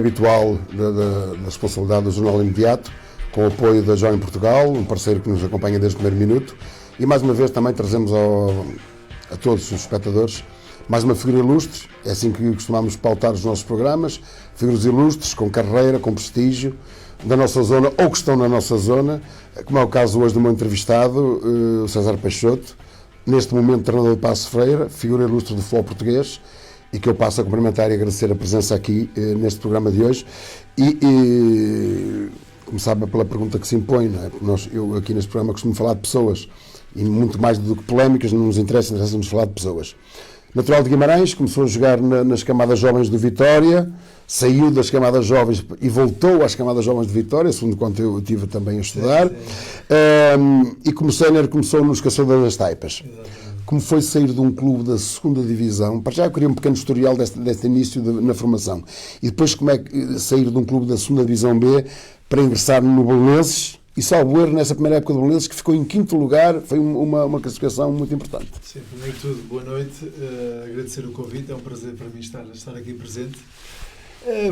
Habitual da responsabilidade do Jornal Imediato, com o apoio da Join Portugal, um parceiro que nos acompanha desde o primeiro minuto, e mais uma vez também trazemos a todos os espectadores mais uma figura ilustre. É assim que costumamos pautar os nossos programas, figuras ilustres, com carreira, com prestígio, da nossa zona ou que estão na nossa zona, como é o caso hoje do meu entrevistado, o César Peixoto, neste momento treinador de Paços de Ferreira, figura ilustre do futebol português, e que eu passo a cumprimentar e agradecer a presença aqui neste programa de hoje e começar pela pergunta que se impõe, não é? Porque eu aqui neste programa costumo falar de pessoas e muito mais do que polémicas, não nos interessa-nos falar de pessoas. Natural de Guimarães, começou a jogar nas camadas jovens do Vitória, saiu das camadas jovens e voltou às camadas jovens de Vitória, segundo quanto eu estive também a estudar, e como sénior começou nos Caçadores das Taipas. Exatamente. Como foi sair de um clube da segunda divisão? Para já eu queria um pequeno historial deste início na formação. E depois como é que sair de um clube da segunda divisão B para ingressar no Belenenses, e salvo erro nessa primeira época do Belenenses, que ficou em quinto lugar, foi uma classificação muito importante. Sim, primeiro de tudo, boa noite, agradecer o convite, é um prazer para mim estar aqui presente.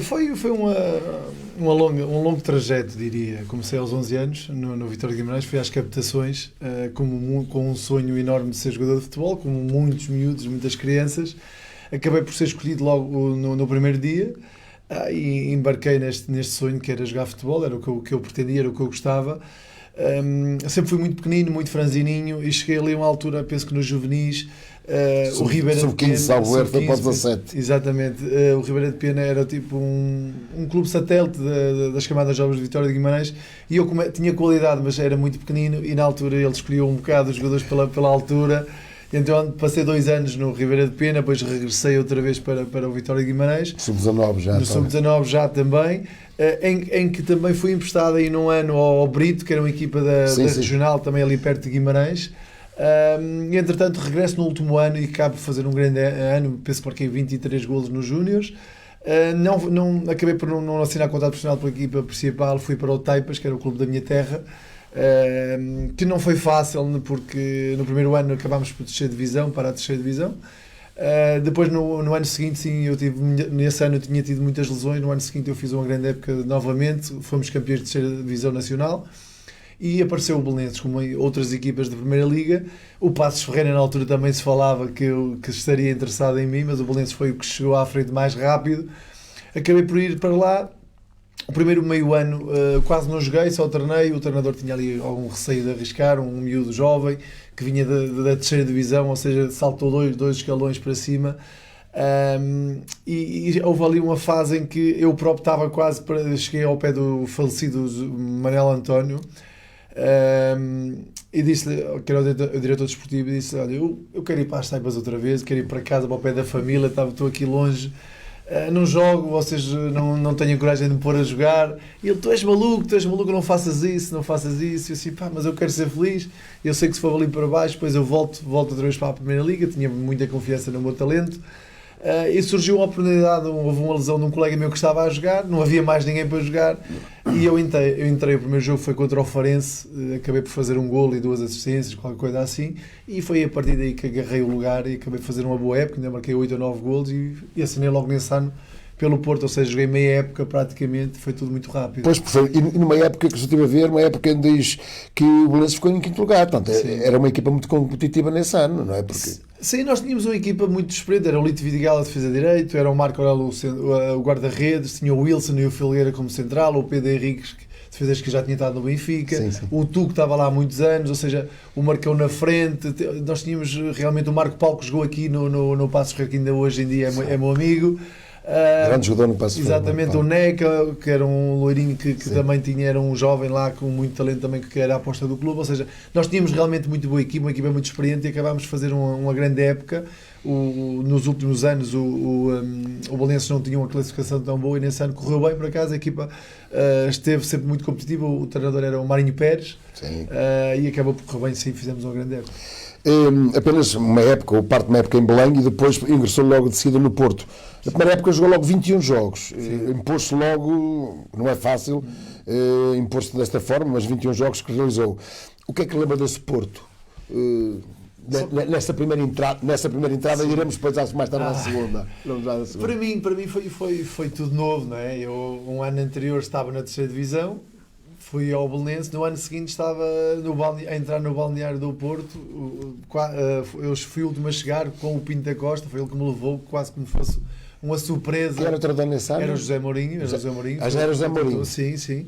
Foi um longo trajeto, diria. Comecei aos 11 anos no Vitória de Guimarães, fui às captações com um sonho enorme de ser jogador de futebol, como muitos miúdos, muitas crianças. Acabei por ser escolhido logo no primeiro dia e embarquei neste sonho que era jogar futebol, era o que eu pretendia, era o que eu gostava. Sempre fui muito pequenino, muito franzininho e cheguei ali a uma altura, penso que nos juvenis, o Ribeira de Pena, salvo erro, foi para 17. Exatamente, o Ribeira de Pena era tipo um clube satélite das camadas jovens de Vitória de Guimarães e eu tinha qualidade, mas era muito pequenino e na altura ele escolheu um bocado os jogadores pela altura. Então passei 2 anos no Ribeira de Pena, depois regressei outra vez para o Vitória de Guimarães. Sub-19 já. No Sub-19 já também, em que também fui emprestado aí num ano ao Brito, que era uma equipa da regional, também ali perto de Guimarães. E entretanto regresso no último ano e acabo de fazer um grande ano, penso que marquei 23 golos nos Júniors. Acabei por não assinar contrato profissional pela equipa principal, fui para o Taipas, que era o clube da minha terra. Que não foi fácil porque no primeiro ano acabámos por descer divisão, para a terceira divisão. Depois no ano seguinte, sim, nesse ano eu tinha tido muitas lesões. No ano seguinte eu fiz uma grande época novamente, fomos campeões de terceira divisão nacional e apareceu o Belenenses como outras equipas da primeira liga. O Paços de Ferreira na altura também se falava que estaria interessado em mim, mas o Belenenses foi o que chegou à frente mais rápido. Acabei por ir para lá. O primeiro meio ano quase não joguei, só treinei. O treinador tinha ali algum receio de arriscar, um miúdo jovem que vinha da terceira divisão, ou seja, saltou dois escalões para cima. E houve ali uma fase em que eu próprio estava quase cheguei ao pé do falecido Manel António e disse-lhe, que era o diretor desportivo, e disse: olha, eu quero ir para as Taipas outra vez, quero ir para casa, para o pé da família, estou aqui longe. Não jogo, vocês não tenho coragem de me pôr a jogar. E ele: tu és maluco, não faças isso. E eu assim: pá, mas eu quero ser feliz. Eu sei que se for ali para baixo, depois eu volto outra vez para a Primeira Liga. Tinha muita confiança no meu talento. E surgiu uma oportunidade, houve uma lesão de um colega meu que estava a jogar, não havia mais ninguém para jogar. E eu entrei, o primeiro jogo foi contra o Farense, acabei por fazer um golo e 2 assistências, qualquer coisa assim, e foi a partir daí que agarrei o lugar e acabei por fazer uma boa época, ainda marquei 8 ou 9 golos e assinei logo nesse ano pelo Porto, ou seja, joguei meia época praticamente, foi tudo muito rápido. Pois, e numa época que eu estive a ver, uma época em diz que o Belenenses ficou em quinto lugar, portanto, era uma equipa muito competitiva nesse ano, não é? Sim, nós tínhamos uma equipa muito desprezada, era o Lito Vidigal a defesa direito, era o Marco Aurélio o guarda-redes, tinha o Wilson e o Filgueira como central, o Pedro Henriques, defesas que já tinha estado no Benfica, sim. O Tuco estava lá há muitos anos, ou seja, o Marcão na frente, nós tínhamos realmente o Marco Paulo que jogou aqui no Paços de Ferreira, que ainda hoje em dia é meu amigo. Grande jogador no Paços de Ferreira. Exatamente, o Neca, que era um loirinho que também era um jovem lá com muito talento também, que era a aposta do clube, ou seja, nós tínhamos realmente muito boa equipa, uma equipa muito experiente e acabámos de fazer uma grande época. Nos últimos anos o Belenenses não tinha uma classificação tão boa e nesse ano correu bem, por acaso a equipa esteve sempre muito competitiva, o treinador era o Marinho Pérez, e acabou por correr bem, sim, fizemos uma grande época. Apenas uma época, ou parte de uma época em Belém, e depois ingressou logo de seguida no Porto. Na primeira época jogou logo 21 jogos, impôs-se logo, não é fácil impor-se desta forma, mas 21 jogos que realizou. O que é que lembra desse Porto? nessa primeira entrada iremos depois mais tarde à segunda. Para mim foi tudo novo, não é? Eu um ano anterior estava na terceira divisão, fui ao Belenenses, no ano seguinte estava a entrar no balneário do Porto, eu fui o último a chegar com o Pinto da Costa, foi ele que me levou, quase como fosse uma surpresa. Quem era o treinador nesse ano? Era o José Mourinho. Já era o José Mourinho. Sim.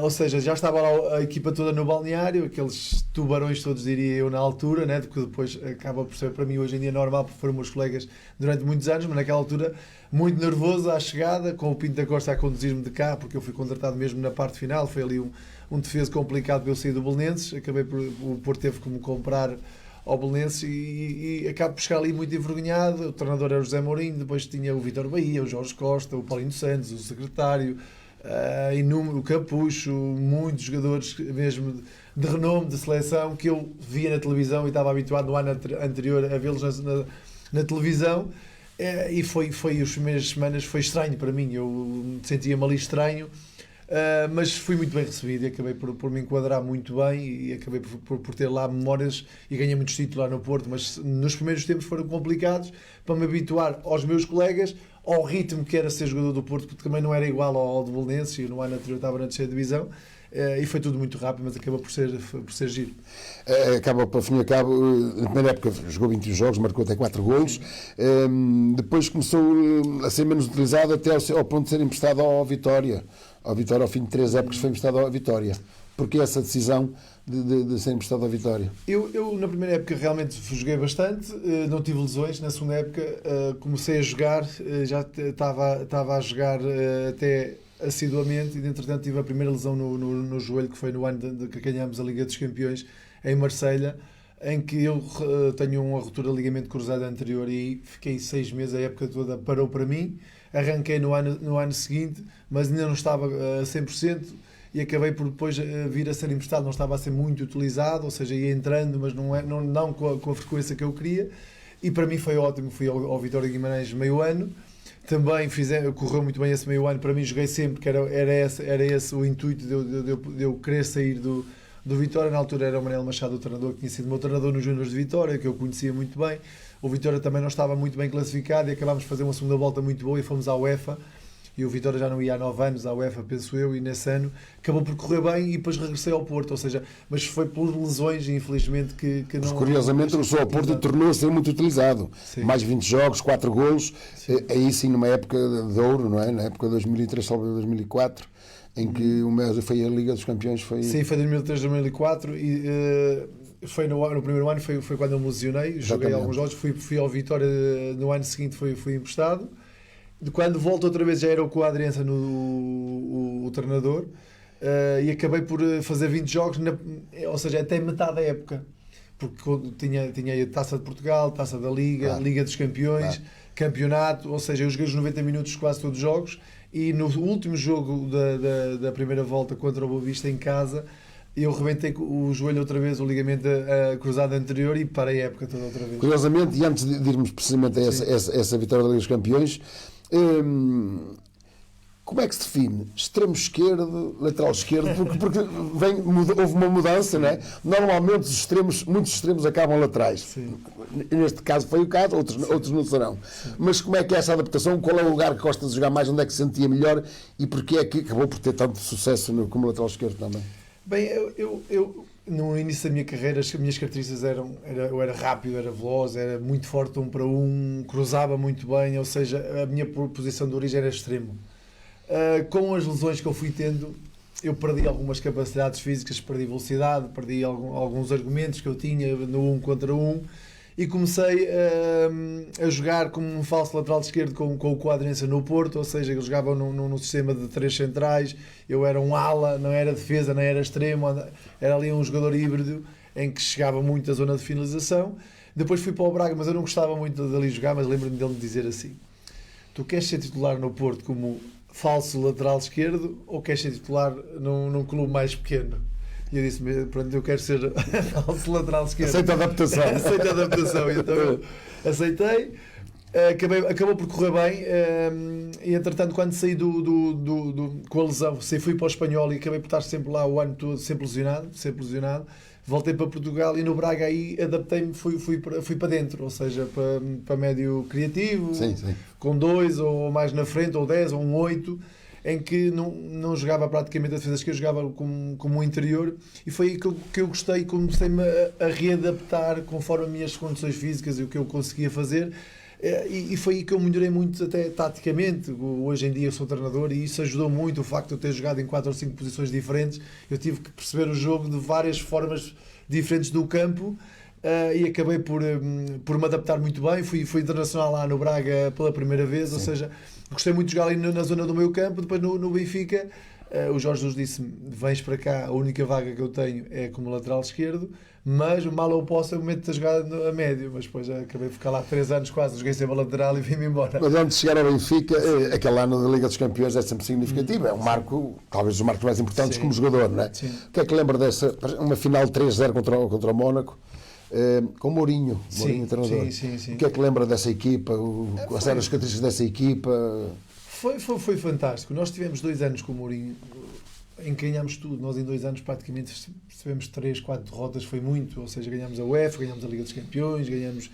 Ou seja, já estava lá a equipa toda no balneário, aqueles tubarões todos, diria eu, na altura, né? Porque depois acaba por ser para mim hoje em dia normal, porque foram meus colegas durante muitos anos, mas naquela altura muito nervoso à chegada, com o Pinto da Costa a conduzir-me de cá, porque eu fui contratado mesmo na parte final, foi ali um defesa complicado para eu sair do Belenenses, acabei por, o Porto teve que me comprar ao Belenenses e acabo por chegar ali muito envergonhado. O treinador era o José Mourinho, depois tinha o Vítor Bahia, o Jorge Costa, o Paulinho Santos, o secretário, o Capucho, muitos jogadores mesmo de renome, de seleção, que eu via na televisão e estava habituado no ano anterior a vê-los na televisão, e foi as primeiras semanas foi estranho para mim, eu sentia-me ali estranho, mas fui muito bem recebido e acabei por me enquadrar muito bem e acabei por ter lá memórias e ganhei muitos títulos lá no Porto, mas nos primeiros tempos foram complicados para me habituar aos meus colegas, ao ritmo que era ser jogador do Porto, porque também não era igual ao do Belenenses, e no ano anterior estava na terceira divisão, e foi tudo muito rápido, mas acabou por ser giro. Acaba, para fim e cabo, na primeira época jogou 21 jogos, marcou até 4 golos, depois começou a ser menos utilizado até ao ponto de ser emprestado ao Vitória. Ao Vitória, ao fim de 3 épocas, foi emprestado ao Vitória. Porquê essa decisão de ser emprestado ao Vitória? Eu na primeira época realmente joguei bastante, não tive lesões. Na segunda época comecei a jogar, já estava a jogar até assiduamente, e entretanto tive a primeira lesão no joelho, que foi no ano de que ganhámos a Liga dos Campeões em Marselha, em que eu tenho uma ruptura de ligamento cruzado anterior e fiquei 6 meses, a época toda parou para mim. Arranquei no ano seguinte, mas ainda não estava a 100%, e acabei por depois vir a ser emprestado, não estava a ser muito utilizado, ou seja, ia entrando, mas não com a frequência que eu queria, e para mim foi ótimo. Fui ao Vitória de Guimarães meio ano, também correu muito bem esse meio ano, para mim joguei sempre, que era esse o intuito de eu querer sair do Vitória. Na altura era o Manuel Machado o treinador, que tinha sido meu treinador nos Júniores de Vitória, que eu conhecia muito bem. O Vitória também não estava muito bem classificado e acabámos de fazer uma segunda volta muito boa e fomos à UEFA, e o Vitória já não ia há 9 anos à UEFA, penso eu, e nesse ano acabou por correr bem e depois regressei ao Porto, ou seja, mas foi por lesões, infelizmente, que não... Mas curiosamente o seu Porto tornou a ser muito utilizado. Sim. Mais 20 jogos, 4 golos, aí sim numa época de ouro, não é? Na época de 2003, salvo 2004, em que o Messi foi a Liga dos Campeões. Sim, foi 2003, 2004 e foi no primeiro ano, foi quando eu me lesionei. Exatamente. Joguei alguns jogos, fui ao Vitória, no ano seguinte fui emprestado. Quando volto outra vez já era o Coadrense o treinador, e acabei por fazer 20 jogos, ou seja, até metade da época, porque tinha a Taça de Portugal, Taça da Liga, Liga dos Campeões, Campeonato, ou seja, eu joguei os 90 minutos quase todos os jogos, e no último jogo da primeira volta contra o Boa Vista em casa, eu rebentei o joelho outra vez, o ligamento cruzado anterior, e parei a época toda outra vez. Curiosamente, e antes de irmos precisamente a essa vitória da Liga dos Campeões, como é que se define extremo esquerdo, lateral esquerdo? Porque houve uma mudança, não é? Normalmente muitos extremos acabam laterais. Sim. Neste caso foi o caso, outros não serão. Sim. Mas como é que é essa adaptação? Qual é o lugar que gosta de jogar mais? Onde é que se sentia melhor? E porquê é que acabou por ter tanto sucesso como lateral esquerdo também? Bem, eu no início da minha carreira, as minhas características eu era rápido, era veloz, era muito forte 1 para 1, cruzava muito bem, ou seja, a minha posição de origem era extremo. Com as lesões que eu fui tendo, eu perdi algumas capacidades físicas, perdi velocidade, perdi alguns argumentos que eu tinha no 1 contra 1, e comecei a jogar como um falso lateral esquerdo com o Coadrense no Porto, ou seja, eles jogavam num sistema de 3 centrais, eu era um ala, não era defesa, não era extremo, era ali um jogador híbrido em que chegava muito à zona de finalização. Depois fui para o Braga, mas eu não gostava muito de ali jogar, mas lembro-me dele me dizer assim: tu queres ser titular no Porto como falso lateral esquerdo ou queres ser titular num clube mais pequeno? E eu disse, pronto, eu quero ser falso lateral esquerdo. Aceito a adaptação. Aceito a adaptação. Então eu aceitei, acabou por correr bem, e entretanto quando saí com a lesão, fui para o Espanhol e acabei por estar sempre lá o ano todo, sempre lesionado. voltei para Portugal e no Braga aí adaptei-me, fui para dentro, ou seja, para médio criativo, sim, sim. com 2 ou mais na frente, ou 10 ou um 8, em que não jogava praticamente a defesa esquerda, jogava como um interior, e foi aí que eu gostei, comecei-me a readaptar conforme as minhas condições físicas e o que eu conseguia fazer. E foi aí que eu melhorei muito até taticamente. Hoje em dia eu sou treinador e isso ajudou muito, o facto de eu ter jogado em 4 ou 5 posições diferentes. Eu tive que perceber o jogo de várias formas diferentes do campo, e acabei por me adaptar muito bem. Fui internacional lá no Braga pela primeira vez. Sim. Ou seja, gostei muito de jogar ali na zona do meio campo. Depois no Benfica, o Jorge Jesus disse-me: vens para cá, a única vaga que eu tenho é como lateral esquerdo, mas mal eu posso, eu meto-te a jogar a médio. Mas depois acabei de ficar lá 3 anos quase, joguei sempre a lateral e vim-me embora. Mas antes de chegar ao Benfica, aquele ano da Liga dos Campeões é sempre significativo, é um marco, talvez os marcos mais importantes. Sim. Como jogador, não é? Sim. O que é que lembra dessa, uma final 3-0 contra o Mónaco, com o Mourinho, treinador? Sim. O que é que lembra dessa equipa, quais eram as características dessa equipa? Foi fantástico. Nós tivemos 2 anos com o Mourinho em que ganhámos tudo. Nós em 2 anos praticamente tivemos 3, 4 derrotas, foi muito. Ou seja, ganhámos a UEFA, ganhámos a Liga dos Campeões, ganhámos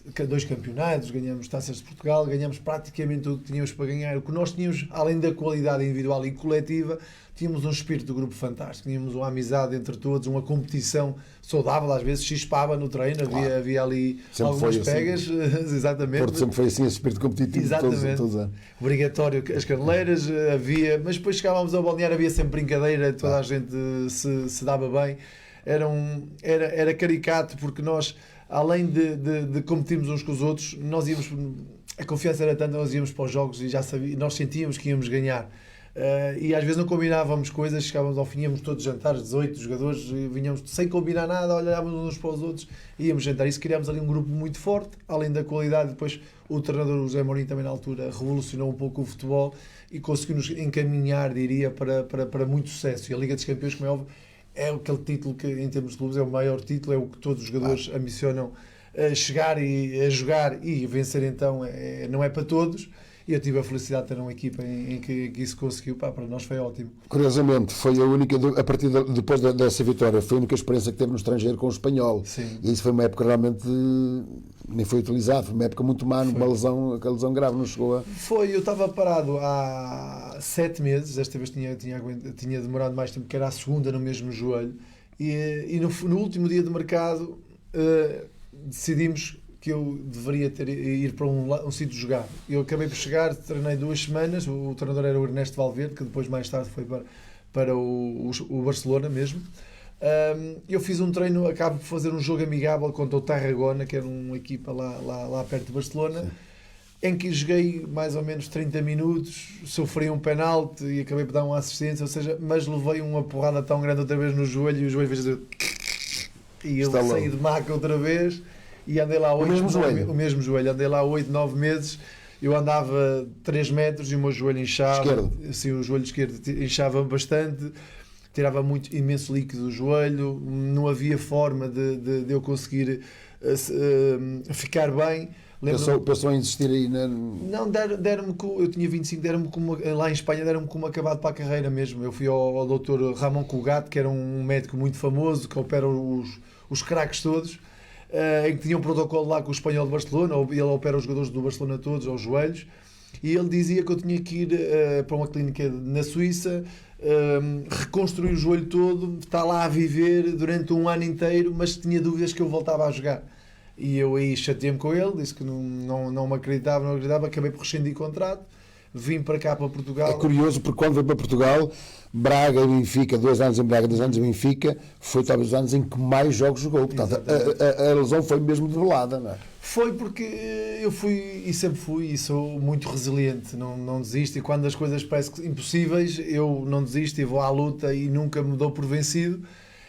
2 campeonatos, ganhámos Taças de Portugal, ganhámos praticamente tudo que tínhamos para ganhar. O que nós tínhamos, além da qualidade individual e coletiva, tínhamos um espírito do grupo fantástico, tínhamos uma amizade entre todos, uma competição saudável, às vezes chispava no treino, claro. havia ali sempre algumas pegas, assim. Exatamente. Porto sempre foi assim, esse espírito competitivo todos os anos. Obrigatório as caneleiras, havia, mas depois chegávamos ao balneário, havia sempre brincadeira, toda a gente se dava bem, era caricato, porque nós, além de competirmos uns com os outros, nós íamos, a confiança era tanta, nós íamos para os jogos e já sabíamos, nós sentíamos que íamos ganhar. E às vezes não combinávamos coisas, chegávamos ao fim, íamos todos jantar, 18 jogadores, vinhamos sem combinar nada, olhávamos uns para os outros e íamos jantar. Isso criámos ali um grupo muito forte, além da qualidade. Depois o treinador José Mourinho também na altura revolucionou um pouco o futebol e conseguiu-nos encaminhar, diria, para muito sucesso. E a Liga dos Campeões, como é óbvio, é aquele título que em termos de clubes é o maior título, é o que todos os jogadores ambicionam a chegar e a jogar, e vencer então não é para todos. E eu tive a felicidade de ter uma equipa em que isso conseguiu, para nós foi ótimo. Curiosamente, foi a única, depois dessa vitória, foi a única experiência que teve no estrangeiro com o espanhol. Sim. E isso foi uma época realmente, nem foi utilizado, foi uma época muito má, uma lesão, aquela lesão grave, não chegou a... Foi, eu estava parado há 7 meses, desta vez tinha demorado mais tempo, que era a segunda no mesmo joelho, e no último dia de mercado decidimos que eu deveria ir para um sítio jogar. Eu acabei por chegar, treinei 2 semanas, o treinador era o Ernesto Valverde, que depois mais tarde foi para o Barcelona mesmo. Eu fiz um treino, acabo por fazer um jogo amigável contra o Tarragona, que era uma equipa lá perto de Barcelona. Sim. Em que joguei mais ou menos 30 minutos, sofri um penalti e acabei por dar uma assistência, ou seja, mas levei uma porrada tão grande outra vez no joelho, e o joelho fez dizer... E eu saí de maca outra vez. E andei lá 8, o mesmo joelho, andei lá 8, 9 meses, eu andava 3 metros e o meu joelho inchava, assim, o joelho esquerdo inchava bastante, tirava imenso líquido do joelho, não havia forma de eu conseguir ficar bem. Pensou em insistir aí? Não, deram-me, eu tinha 25, lá em Espanha deram-me como acabado para a carreira mesmo. Eu fui ao Dr. Ramon Cugat, que era um médico muito famoso, que opera os craques todos, em que tinha um protocolo lá com o espanhol de Barcelona, ele opera os jogadores do Barcelona todos aos joelhos, e ele dizia que eu tinha que ir para uma clínica na Suíça, reconstruir o joelho todo, estar lá a viver durante um ano inteiro, mas tinha dúvidas que eu voltava a jogar. E eu aí chateei-me com ele, disse que não me acreditava, acabei por rescindir contrato, vim para cá, para Portugal. É curioso, porque quando veio para Portugal, Braga e Benfica, 2 anos em Braga, 2 anos em Benfica, foi talvez os anos em que mais jogos jogou. Portanto, a lesão foi mesmo develada, não é? Foi porque eu fui e sempre fui e sou muito resiliente, não desisto, e quando as coisas parecem impossíveis, eu não desisto e vou à luta e nunca me dou por vencido.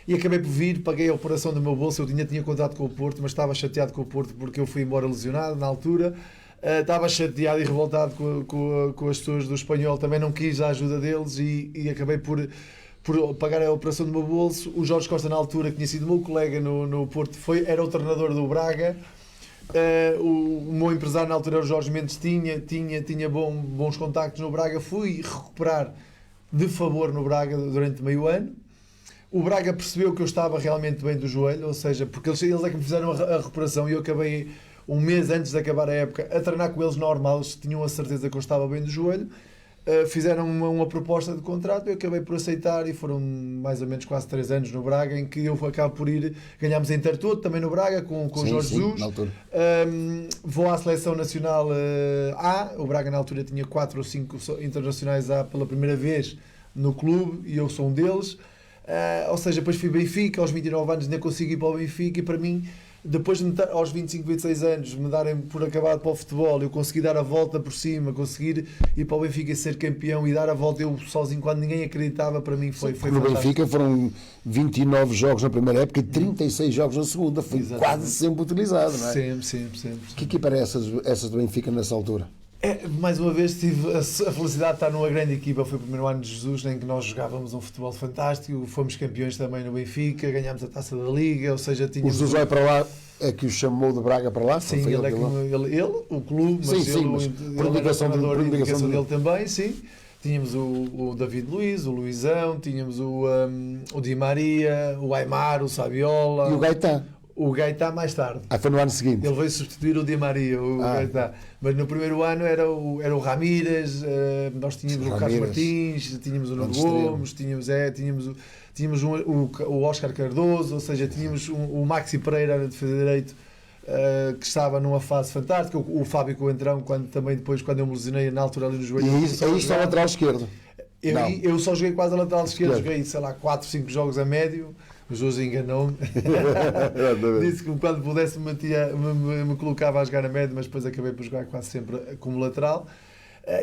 E acabei por vir, paguei a operação do meu bolso, eu tinha contrato com o Porto, mas estava chateado com o Porto porque eu fui embora lesionado na altura. Estava chateado e revoltado com as pessoas do Espanhol, também não quis a ajuda deles e acabei por pagar a operação do meu bolso. O Jorge Costa, na altura, que tinha sido meu colega no Porto, era o treinador do Braga. O meu empresário na altura era o Jorge Mendes, tinha bons contactos no Braga. Fui recuperar de favor no Braga durante meio ano. O Braga percebeu que eu estava realmente bem do joelho, ou seja, porque eles é que me fizeram a recuperação e eu acabei um mês antes de acabar a época a treinar com eles normal, eles tinham a certeza que eu estava bem do joelho. Fizeram uma proposta de contrato, eu acabei por aceitar e foram mais ou menos quase 3 anos no Braga, em que eu acabo por ir, ganhámos a Intertoto também no Braga com o Jorge Jesus. Vou à seleção nacional A, o Braga na altura tinha 4 ou 5 internacionais A pela primeira vez no clube e eu sou um deles. Ou seja, depois fui Benfica, aos 29 anos ainda consegui ir para o Benfica e para mim, depois de aos 25, 26 anos me darem por acabado para o futebol, eu consegui dar a volta por cima, conseguir ir para o Benfica e ser campeão e dar a volta eu sozinho quando ninguém acreditava, para mim foi fantástico. No Benfica foram 29 jogos na primeira época e 36 jogos na segunda, foi quase sempre utilizado, não é? Sempre. Que equipa era essas do Benfica nessa altura? Mais uma vez tive a felicidade de estar numa grande equipa. Foi o primeiro ano de Jesus em que nós jogávamos um futebol fantástico, fomos campeões também no Benfica, ganhámos a Taça da Liga, ou seja, tínhamos... O Jesus vai para lá, é que o chamou de Braga para lá? Sim, ele, o clube, mas ele era treinador e indicação dele também, sim. Tínhamos o David Luiz, o Luizão, tínhamos o Di Maria, o Aimar, o Saviola... E o Gaetan? O Gaetan mais tarde. Foi no ano seguinte. Ele veio substituir o Di Maria, o Gaetan. Mas no primeiro ano era o Ramírez, nós tínhamos o Carlos Martins, tínhamos o Nuno Gomes, tínhamos o Óscar Cardoso, ou seja, tínhamos o Maxi Pereira na defesa de direito, que estava numa fase fantástica, o Fábio Coentrão, quando eu me lesionei na altura ali no joelho. E aí está o lateral esquerdo. Eu só joguei quase a lateral esquerdo, joguei, sei lá, 4, 5 jogos a médio. O José enganou-me. Disse que quando pudesse me colocava a jogar a médio, mas depois acabei por jogar quase sempre como lateral.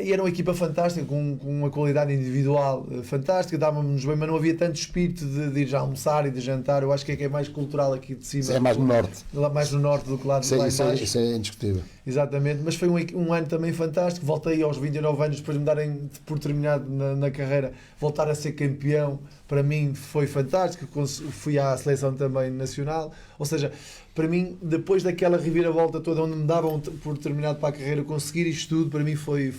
E era uma equipa fantástica, com uma qualidade individual fantástica, dávamos bem, mas não havia tanto espírito de ir já almoçar e de jantar. Eu acho que é mais cultural aqui de cima. É mais no norte. Mais no norte do que lá de baixo. Isso é indiscutível. Exatamente, mas foi um ano também fantástico. Voltei aos 29 anos, depois de me darem por terminado na carreira, voltar a ser campeão, para mim foi fantástico. Fui à seleção também nacional, ou seja, para mim, depois daquela reviravolta toda onde me davam por terminado para a carreira, conseguir isto tudo, para mim foi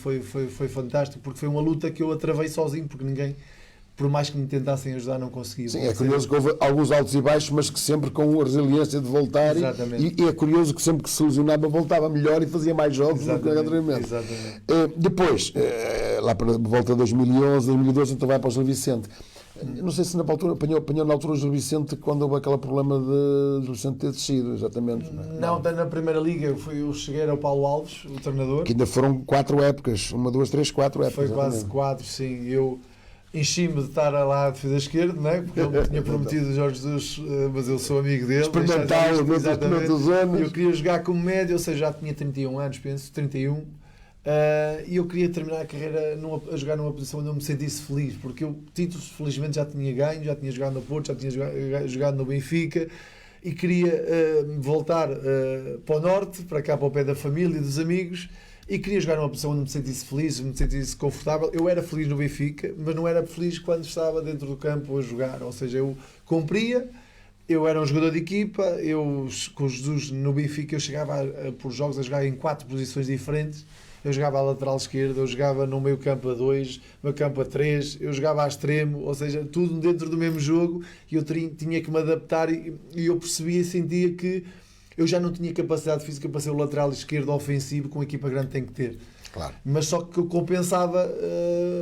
fantástico, porque foi uma luta que eu atravei sozinho, porque ninguém, por mais que me tentassem ajudar, não conseguia. Sim, é curioso que houve alguns altos e baixos, mas que sempre com a resiliência de voltar. E é curioso que sempre que se lesionava voltava melhor e fazia mais jogos do que anteriormente. Depois, lá para volta de 2011, 2012, então vai para o Gil Vicente. Não sei se na altura apanhou na altura o Gil Vicente quando houve aquele problema de Gil Vicente ter descido, exatamente. Não, na primeira liga eu cheguei ao Paulo Alves, o treinador. Que ainda foram 4 épocas, 1, 2, 3, 4 épocas. Foi quase 4, sim. Eu enchi-me de estar lá a defesa esquerda, não é? Porque ele me tinha prometido o Jorge Jesus, mas eu sou amigo dele. Experimentá-lo durante os anos. Eu queria jogar como médio, ou seja, já tinha 31 anos, penso, 31. E eu queria terminar a carreira a jogar numa posição onde eu me sentisse feliz, porque eu títulos felizmente já tinha ganho, já tinha jogado no Porto, já tinha jogado no Benfica e queria voltar para o norte, para cá, para o pé da família e dos amigos, e queria jogar numa posição onde me sentisse feliz, me sentisse confortável. Eu era feliz no Benfica, mas não era feliz quando estava dentro do campo a jogar, ou seja, eu cumpria. Eu era um jogador de equipa, com o Jesus no Benfica eu chegava por jogos a jogar em 4 posições diferentes. Eu jogava à lateral esquerda, eu jogava no meio campo a 2, no meio campo a 3, eu jogava a extremo, ou seja, tudo dentro do mesmo jogo, e eu tinha que me adaptar e eu percebia e sentia que eu já não tinha capacidade física para ser o lateral esquerdo ofensivo que uma equipa grande tem que ter. Claro. Mas só que eu compensava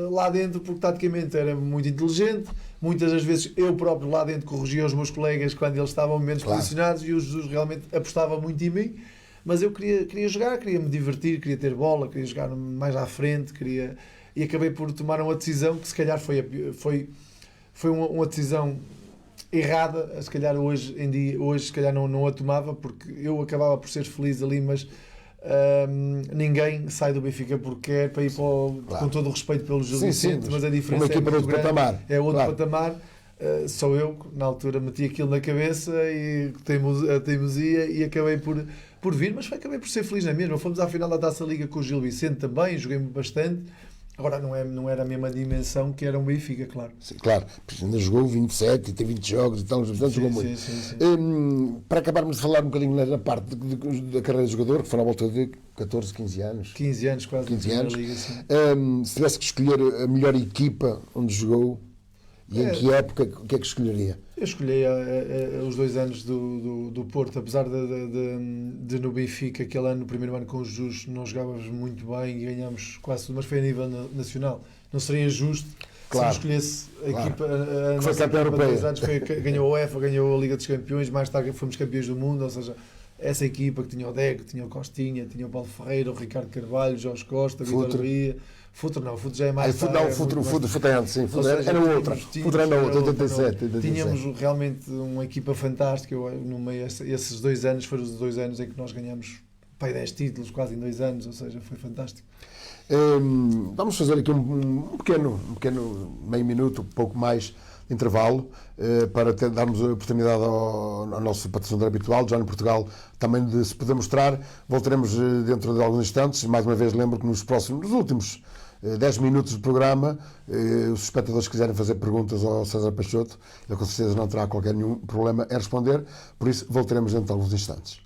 lá dentro, porque taticamente era muito inteligente, muitas das vezes eu próprio lá dentro corrigia os meus colegas quando eles estavam menos posicionados, e o Jesus realmente apostava muito em mim. Mas eu queria jogar, queria me divertir, queria ter bola, queria jogar mais à frente, e acabei por tomar uma decisão que se calhar foi uma decisão errada, se calhar hoje se calhar não a tomava, porque eu acabava por ser feliz ali, mas ninguém sai do Benfica porque quer para ir para com todo o respeito pelo Gil Vicente, mas a diferença é muito grande, patamar. É outro patamar. Sou eu que na altura meti aquilo na cabeça e a teimosia, e acabei por vir, mas acabei por ser feliz na mesma. Fomos à final da Taça Liga com o Gil Vicente também, joguei bastante. Agora não era a mesma dimensão que era um Benfica, claro. Sim, claro, porque ainda jogou 27 e tem 20 jogos e tal, jogou muito. Sim. Para acabarmos de falar um bocadinho na parte da carreira de jogador, que foi na volta de 14, 15 anos. 15 anos quase. 15 anos. Liga, se tivesse que escolher a melhor equipa onde jogou, E em que época, o que é que escolheria? Eu escolhi os 2 anos do Porto, apesar de no Benfica, aquele ano, no primeiro ano com os Jesus, não jogávamos muito bem e ganhámos quase tudo, mas foi a nível nacional. Não seria justo se eu escolhesse a equipa, a que foi campeã europeia. Ganhou a UEFA, ganhou a Liga dos Campeões, mais tarde fomos campeões do mundo, ou seja, essa equipa que tinha o Deco, tinha o Costinha, tinha o Paulo Ferreira, o Ricardo Carvalho, o Jorge Costa, o Vitor Ria. Futre já é mais tarde. Futre é antes, sim. Era outra. Futre era outra, 87. Tínhamos realmente uma equipa fantástica. No meio, esses 2 anos foram os 2 anos em que nós ganhamos 10 títulos, quase em 2 anos, ou seja, foi fantástico. Vamos fazer aqui um pequeno meio minuto, pouco mais de intervalo, para darmos a oportunidade ao nosso patrocinador habitual, Johnny Portugal, também de se poder mostrar. Voltaremos dentro de alguns instantes. Mais uma vez lembro que nos últimos 10 minutos do programa, os espectadores que quiserem fazer perguntas ao César Peixoto, ele com certeza não terá qualquer nenhum problema em responder, por isso voltaremos dentro de alguns instantes.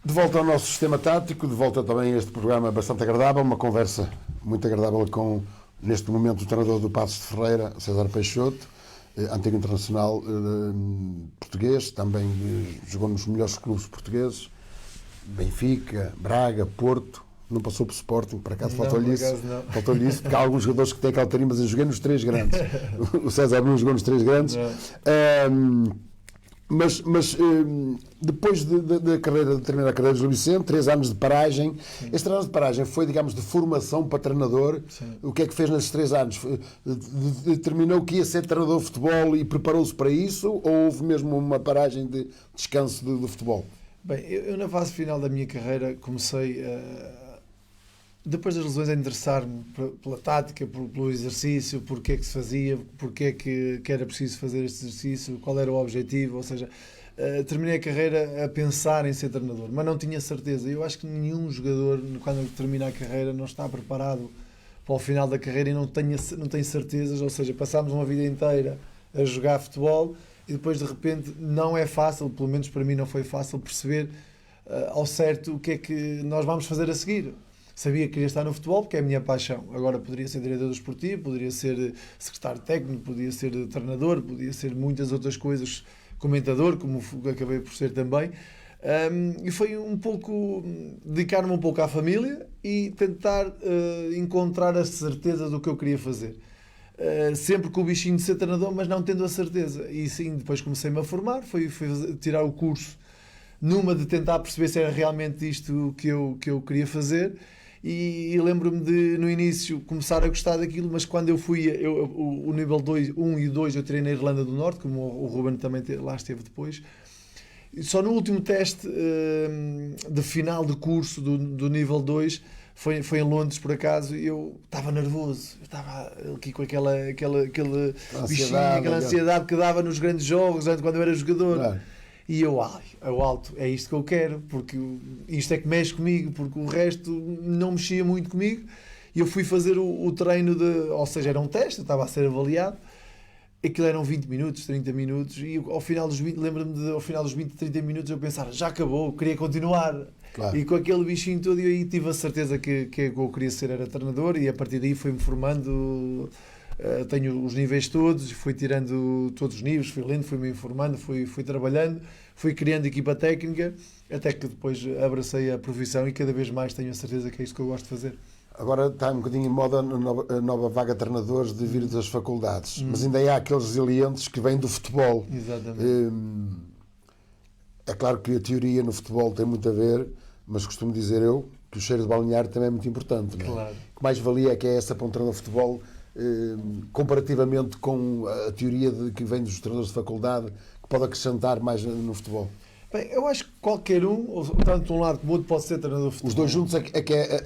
De volta ao nosso sistema tático, de volta também a este programa bastante agradável, uma conversa muito agradável com, neste momento, o treinador do Paços de Ferreira, César Peixoto, antigo internacional português, também jogou nos melhores clubes portugueses, Benfica, Braga, Porto, não passou por Sporting, por acaso faltou-lhe isso, porque há alguns jogadores que têm cauteria, mas eu joguei nos 3 grandes. O César não jogou nos 3 grandes. Mas depois de terminar a carreira de Gil Vicente, 3 anos de paragem. Sim. Este ano de paragem foi, digamos, de formação para treinador. Sim. O que é que fez nesses 3 anos? Determinou que ia ser treinador de futebol e preparou-se para isso? Ou houve mesmo uma paragem de descanso do futebol? Bem, eu na fase final da minha carreira comecei, depois das lesões, a interessar-me pela tática, pelo exercício, porque é que se fazia, porque é que era preciso fazer este exercício, qual era o objetivo, ou seja, terminei a carreira a pensar em ser treinador, mas não tinha certeza. Eu acho que nenhum jogador, quando termina a carreira, não está preparado para o final da carreira e não tem certezas, ou seja, passámos uma vida inteira a jogar futebol e depois de repente não é fácil, pelo menos para mim não foi fácil perceber ao certo o que é que nós vamos fazer a seguir. Sabia que queria estar no futebol porque é a minha paixão. Agora poderia ser diretor desportivo, poderia ser secretário técnico, poderia ser treinador, poderia ser muitas outras coisas, comentador, como acabei por ser também. E foi um pouco dedicar-me um pouco à família e tentar encontrar a certeza do que eu queria fazer. Sempre com o bichinho de ser treinador, mas não tendo a certeza. E sim, depois comecei-me a formar, fui tirar o curso numa de tentar perceber se era realmente isto que eu queria fazer. E lembro-me de, no início, começar a gostar daquilo, mas quando eu fui, o nível 2, 1 e 2, eu tirei na Irlanda do Norte, como o Ruben também lá esteve depois. Só no último teste de final de curso do nível 2, foi em Londres por acaso, e eu estava nervoso, eu estava aqui com aquela bichinho, aquela ansiedade que dava nos grandes jogos, quando eu era jogador. Claro. E eu, ao alto, é isto que eu quero, porque isto é que mexe comigo, porque o resto não mexia muito comigo. E eu fui fazer o treino, ou seja, era um teste, eu estava a ser avaliado. Aquilo eram 20 minutos, 30 minutos, e ao final dos 20, lembro-me ao final dos 20, 30 minutos eu pensar, já acabou, queria continuar. Claro. E com aquele bichinho todo, eu aí tive a certeza que eu queria ser era treinador, e a partir daí fui-me formando. Tenho os níveis todos, fui tirando todos os níveis, fui lendo, fui-me informando, fui trabalhando, fui criando equipa técnica, até que depois abracei a profissão e cada vez mais tenho a certeza que é isto que eu gosto de fazer. Agora está um bocadinho em moda a nova vaga de treinadores de vir das faculdades, mas ainda há aqueles resilientes que vêm do futebol. Exatamente. É claro que a teoria no futebol tem muito a ver, mas costumo dizer eu que o cheiro de balneário também é muito importante. Não é? Claro. Que mais valia é que é essa para um treinador de futebol, comparativamente com a teoria que vem dos treinadores de faculdade, que pode acrescentar mais no futebol? Bem, eu acho que qualquer um, tanto de um lado como o outro, pode ser treinador de futebol. Os dois juntos é que é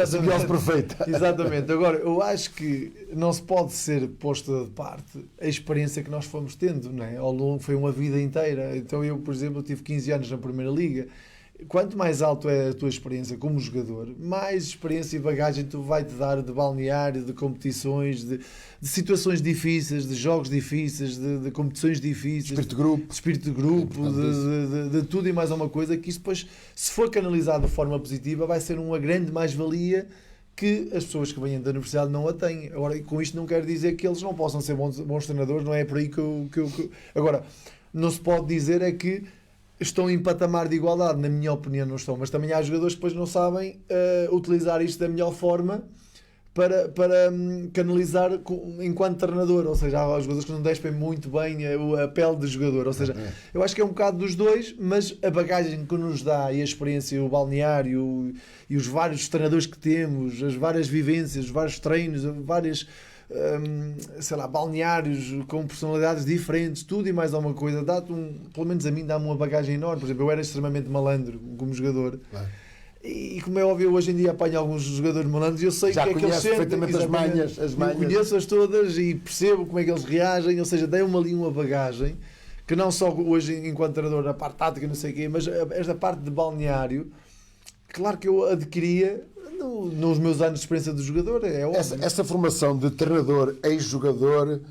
a simbiose perfeita. Exatamente. Agora, eu acho que não se pode ser posta de parte a experiência que nós fomos tendo, não é? Ao longo, foi uma vida inteira. Então eu, por exemplo, tive 15 anos na Primeira Liga. Quanto mais alto é a tua experiência como jogador, mais experiência e bagagem tu vai-te dar de balneário, de competições, de situações difíceis, de jogos difíceis, de competições difíceis, espírito de grupo, de tudo e mais alguma coisa, que isso depois, se for canalizado de forma positiva, vai ser uma grande mais-valia que as pessoas que vêm da universidade não a têm. Agora, com isto não quero dizer que eles não possam ser bons treinadores, não é por aí que eu... Agora, não se pode dizer é que estão em patamar de igualdade, na minha opinião não estão, mas também há jogadores que depois não sabem utilizar isto da melhor forma para canalizar enquanto treinador, ou seja, há jogadores que não despem muito bem a pele de jogador, ou seja, eu acho que é um bocado dos dois, mas a bagagem que nos dá e a experiência, o balneário e os vários treinadores que temos, as várias vivências, os vários treinos, várias sei lá, balneários com personalidades diferentes, tudo e mais alguma coisa, pelo menos a mim dá-me uma bagagem enorme. Por exemplo, eu era extremamente malandro como jogador, e como é óbvio, hoje em dia apanho alguns jogadores malandros e eu sei o que é que eles sentem, perfeitamente as manhas. Eu conheço-as todas e percebo como é que eles reagem, ou seja, dei-me ali uma bagagem que não só hoje enquanto treinador, a parte tática, não sei o quê, mas esta parte de balneário, claro que eu adquiria nos meus anos de experiência de jogador. Essa formação de treinador, ex-jogador,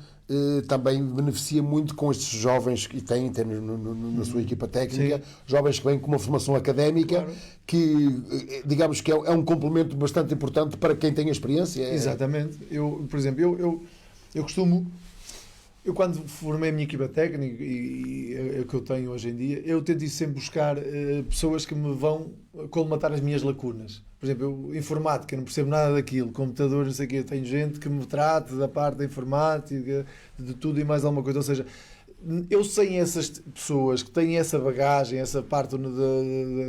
também beneficia muito com estes jovens que têm na sua equipa técnica. Sim. Jovens que vêm com uma formação académica, claro, que digamos que é um complemento bastante importante para quem tem a experiência. Exatamente. Por exemplo, eu costumo... Eu, quando formei a minha equipa técnica e o que eu tenho hoje em dia, eu tento sempre buscar pessoas que me vão colmatar as minhas lacunas. Por exemplo, informática, não percebo nada daquilo, computador, não sei o quê, tenho gente que me trate da parte da informática, de tudo e mais alguma coisa. Ou seja, eu sei essas pessoas que têm essa bagagem, essa parte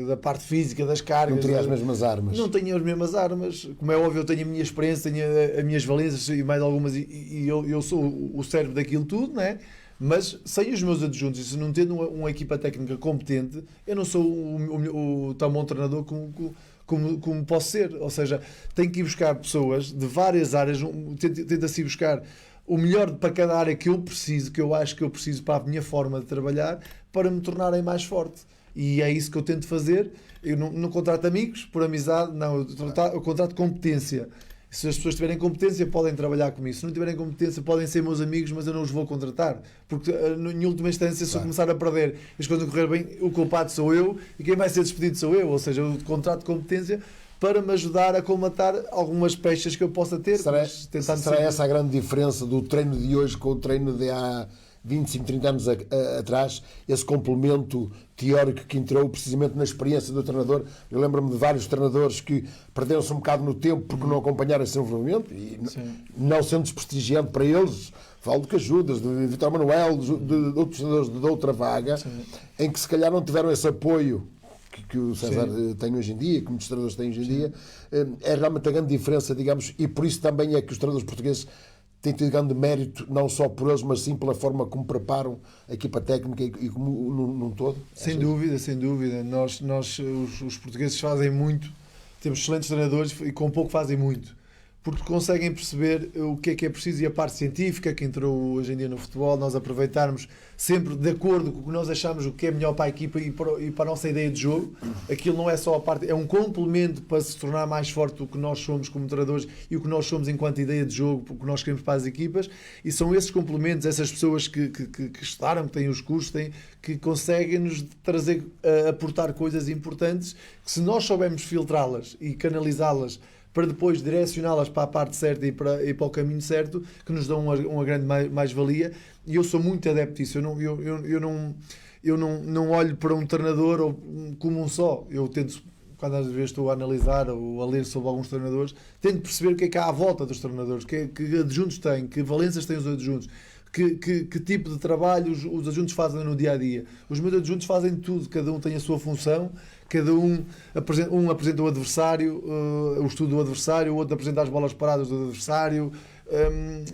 da parte física, das cargas. Não tenho as mesmas armas. Não tenho as mesmas armas. Como é óbvio, eu tenho a minha experiência, tenho as minhas valências e mais algumas, e eu sou o cérebro daquilo tudo, não é? Mas sem os meus adjuntos, e se não tendo uma equipa técnica competente, eu não sou o tão bom treinador como posso ser. Ou seja, tenho que ir buscar pessoas de várias áreas, tenta-se buscar o melhor para cada área que eu preciso, que eu acho que eu preciso para a minha forma de trabalhar, para me tornarem mais forte. E é isso que eu tento fazer. Eu não contrato amigos por amizade, não, eu contrato competência. Se as pessoas tiverem competência, podem trabalhar comigo. Se não tiverem competência, podem ser meus amigos, mas eu não os vou contratar. Porque, em última instância, se eu começar a perder as coisas a correr bem, o culpado sou eu e quem vai ser despedido sou eu. Ou seja, eu contrato competência para me ajudar a colmatar algumas peixes que eu possa ter. Será essa a grande diferença do treino de hoje com o treino de há 25, 30 anos atrás, esse complemento teórico que entrou precisamente na experiência do treinador? Eu lembro-me de vários treinadores que perderam-se um bocado no tempo porque não acompanharam esse desenvolvimento e não sendo desprestigiante para eles. Falo de Cajudas, de Vitor Manuel, de outros treinadores de outra vaga, em que se calhar não tiveram esse apoio que o César tem hoje em dia, que muitos treinadores têm hoje em dia. É realmente a grande diferença, digamos, e por isso também é que os treinadores portugueses têm tido grande mérito, não só por eles, mas sim pela forma como preparam a equipa técnica e como num todo. Sem dúvida, sem dúvida. Nós os portugueses fazem muito, temos excelentes treinadores e com pouco fazem muito, porque conseguem perceber o que é preciso, e a parte científica que entrou hoje em dia no futebol, nós aproveitarmos sempre de acordo com o que nós achamos o que é melhor para a equipa e para a nossa ideia de jogo. Aquilo não é só a parte, é um complemento para se tornar mais forte o que nós somos como treinadores e o que nós somos enquanto ideia de jogo, o que nós queremos para as equipas, e são esses complementos, essas pessoas que estudaram, que têm os cursos, que conseguem nos trazer, aportar coisas importantes, que se nós soubermos filtrá-las e canalizá-las para depois direcioná-las para a parte certa e para o caminho certo, que nos dão uma grande mais-valia. E eu sou muito adepto disso. Eu não olho para um treinador como um só. Eu tento, quando às vezes estou a analisar ou a ler sobre alguns treinadores, tento perceber o que é que há à volta dos treinadores, que adjuntos têm, que valências têm os adjuntos, que tipo de trabalho os adjuntos fazem no dia-a-dia. Os meus adjuntos fazem tudo, cada um tem a sua função, cada um apresenta o adversário, o estudo do adversário, o outro apresenta as bolas paradas do adversário,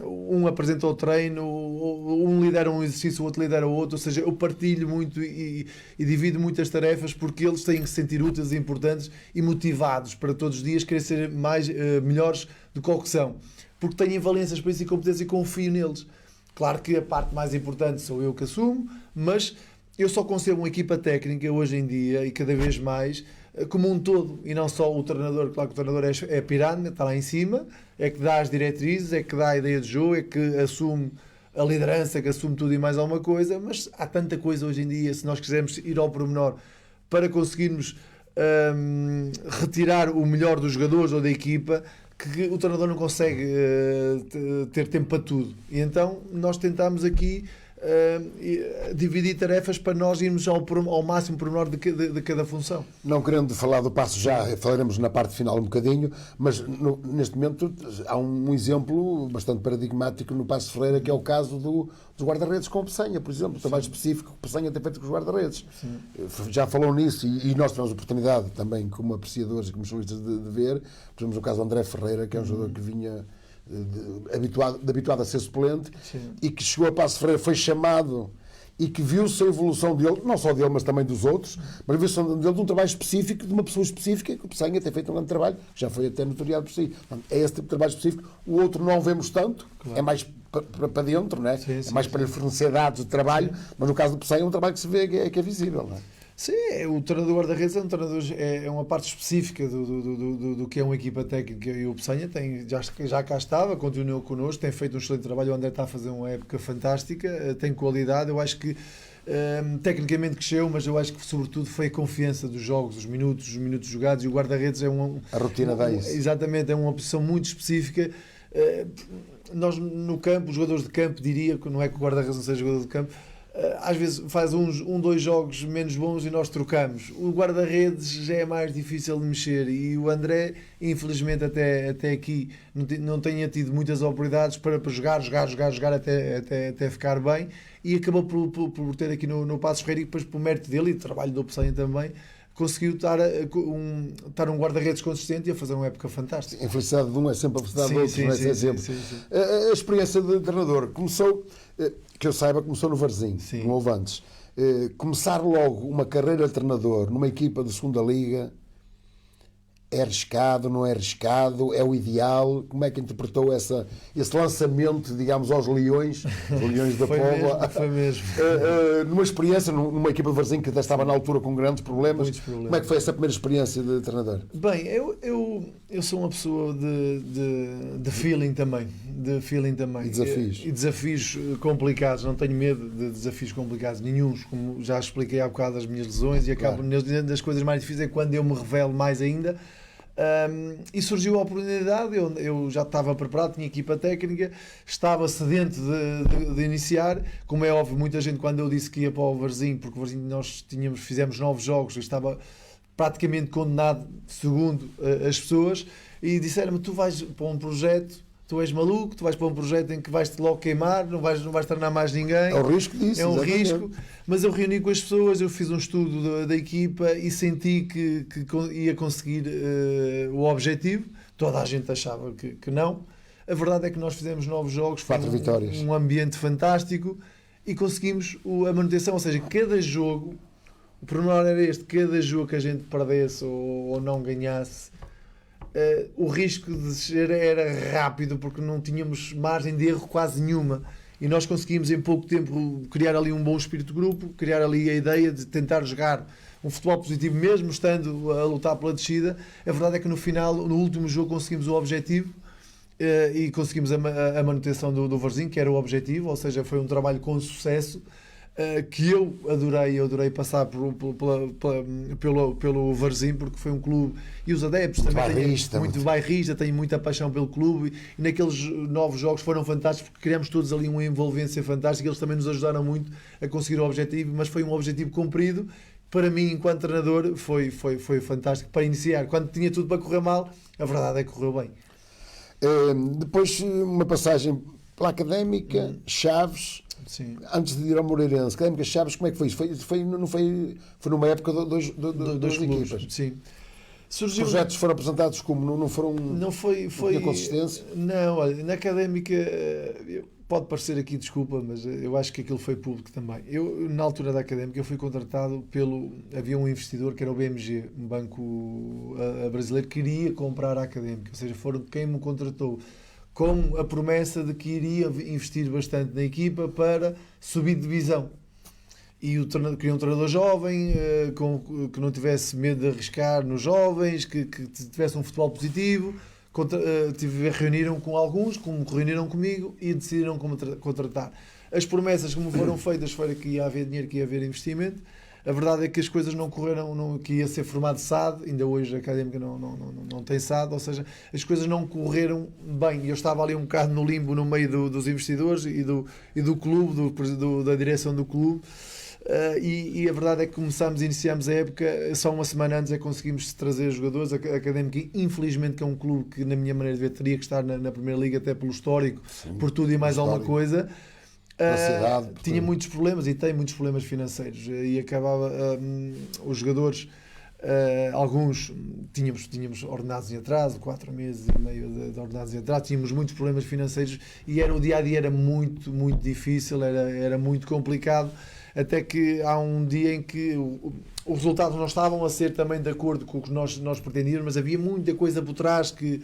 um apresenta o treino, um lidera um exercício, o outro lidera o outro, ou seja, eu partilho muito e divido muitas tarefas, porque eles têm que se sentir úteis e importantes e motivados para todos os dias querer ser melhores do que são, porque têm valências para isso e competência, e confio neles. Claro que a parte mais importante sou eu que assumo, mas eu só concebo uma equipa técnica hoje em dia, e cada vez mais, como um todo, e não só o treinador. Claro que o treinador é a pirâmide, está lá em cima, é que dá as diretrizes, é que dá a ideia de jogo, é que assume a liderança, que assume tudo e mais alguma coisa, mas há tanta coisa hoje em dia, se nós quisermos ir ao pormenor para conseguirmos retirar o melhor dos jogadores ou da equipa, que o treinador não consegue ter tempo para tudo. E então nós tentamos aqui dividir tarefas para nós irmos ao máximo pormenor de cada função. Não querendo falar do Paço já, falaremos na parte final um bocadinho, mas neste momento há um exemplo bastante paradigmático no Paço Ferreira, que é o caso dos guarda-redes com o Peçanha, por exemplo, o trabalho específico que o Peçanha tem feito com os guarda-redes. Já falou nisso, e nós tivemos a oportunidade também, como apreciadores e como jornalistas, de ver, por exemplo, o caso do André Ferreira, que é um jogador que vinha habituado a ser suplente. Sim. E que chegou a Paço Ferreira, foi chamado, e que viu-se a evolução dele, não só dele, mas também dos outros, mas viu-se a evolução dele de um trabalho específico, de uma pessoa específica, que o Peçanha tem feito um grande trabalho, já foi até notoriado por si. É esse tipo de trabalho específico. O outro não o vemos tanto, claro. É mais para dentro, não é? Sim, é mais para lhe fornecer dados de trabalho, mas no caso do Peçanha é um trabalho que se vê que é visível, não é? Sim, o treinador guarda-redes é uma parte específica do que é uma equipa técnica, e o Peçanha já cá estava, continuou connosco, tem feito um excelente trabalho. O André está a fazer uma época fantástica, tem qualidade. Eu acho que tecnicamente cresceu, mas eu acho que sobretudo foi a confiança dos jogos, os minutos jogados, e o guarda-redes é a rotina dá isso. Exatamente, é uma posição muito específica. Nós no campo, os jogadores de campo, diria que não é que o guarda-redes não seja jogador de campo, às vezes faz dois jogos menos bons e nós trocamos. O guarda-redes já é mais difícil de mexer, e o André, infelizmente, até aqui não tenha tido muitas oportunidades para jogar até ficar bem, e acabou por ter aqui no Paços Ferreira, e depois, por mérito dele e do trabalho do Peçanha também, conseguiu estar um guarda-redes consistente e a fazer uma época fantástica. A infelicidade de um é sempre a felicidade do outro, não é? Sim. A experiência de treinador começou, que eu saiba, começou no Varzim, não houve antes. Começar logo uma carreira de treinador numa equipa de segunda liga é arriscado, não é arriscado, é o ideal? Como é que interpretou esse lançamento, digamos, aos Leões da Póvoa? Foi mesmo. Numa experiência, numa equipa de Varzim que até estava na altura com grandes problemas. Como é que foi essa primeira experiência de treinador? Bem, eu sou uma pessoa de feeling também. E desafios complicados. Não tenho medo de desafios complicados nenhuns, como já expliquei há bocado as minhas lesões, e acabo das coisas mais difíceis é quando eu me revelo mais ainda. E surgiu a oportunidade. Eu já estava preparado, tinha equipa técnica, estava sedento de iniciar. Como é óbvio, muita gente, quando eu disse que ia para o Varzim, porque o Varzim nós fizemos 9 jogos, eu estava praticamente condenado, segundo as pessoas, e disseram-me: tu vais para um projeto, tu és maluco, tu vais para um projeto em que vais-te logo queimar, não vais treinar mais ninguém. É o risco disso. É um risco. Mas eu reuni com as pessoas, eu fiz um estudo da equipa e senti que ia conseguir o objetivo. Toda a gente achava que não. A verdade é que nós fizemos 9 jogos, 4 vitórias, um ambiente fantástico, e conseguimos a manutenção. Ou seja, cada jogo, o pormenor era este: cada jogo que a gente perdesse ou não ganhasse, o risco de descer era rápido, porque não tínhamos margem de erro quase nenhuma, e nós conseguimos em pouco tempo criar ali um bom espírito de grupo, criar ali a ideia de tentar jogar um futebol positivo mesmo estando a lutar pela descida. A verdade é que no final, no último jogo, conseguimos o objetivo, e conseguimos a manutenção do Varzim, que era o objetivo. Ou seja, foi um trabalho com sucesso, que eu adorei passar pelo Varzim, porque foi um clube, e os adeptos muito também muito bairrista, têm muita paixão pelo clube, e naqueles 9 jogos foram fantásticos, porque criamos todos ali uma envolvência fantástica. Eles também nos ajudaram muito a conseguir o objetivo, mas foi um objetivo cumprido. Para mim, enquanto treinador, foi fantástico para iniciar. Quando tinha tudo para correr mal, a verdade é que correu bem. Depois, uma passagem pela Académica, Chaves. Sim. Antes de ir ao Moreirense, Académica, Chaves, como é que foi isso? Foi numa época de duas equipas. Sim. Surgiu... projetos foram apresentados como não foram... Não foi consistência? Não, olha, na Académica, pode parecer aqui desculpa, mas eu acho que aquilo foi público também. Eu, na altura da Académica, eu fui contratado havia um investidor que era o BMG, um banco brasileiro, que queria comprar a Académica, ou seja, foram quem me contratou com a promessa de que iria investir bastante na equipa para subir de divisão. E queria um treinador jovem, que não tivesse medo de arriscar nos jovens, que tivesse um futebol positivo. Reuniram com alguns, como reuniram comigo, e decidiram contratar. As promessas que me foram feitas foi que ia haver dinheiro, que ia haver investimento. A verdade é que as coisas não correram, que ia ser formado SAD, ainda hoje a Académica não tem SAD, ou seja, as coisas não correram bem. Eu estava ali um bocado no limbo, no meio dos investidores e do clube, da direção do clube. E a verdade é que iniciámos a época, só uma semana antes é que conseguimos trazer jogadores. A Académica, infelizmente, que é um clube que, na minha maneira de ver, teria que estar na Primeira Liga, até pelo histórico, sim, por tudo e mais alguma coisa. Cidade, tinha muitos problemas e tem muitos problemas financeiros, e acabava os jogadores, alguns tínhamos ordenados em atraso, 4 meses e meio de ordenados em atraso, tínhamos muitos problemas financeiros e o dia-a-dia era muito, muito difícil, era muito complicado, até que há um dia em que os resultados não estavam a ser também de acordo com o que nós pretendíamos, mas havia muita coisa por trás que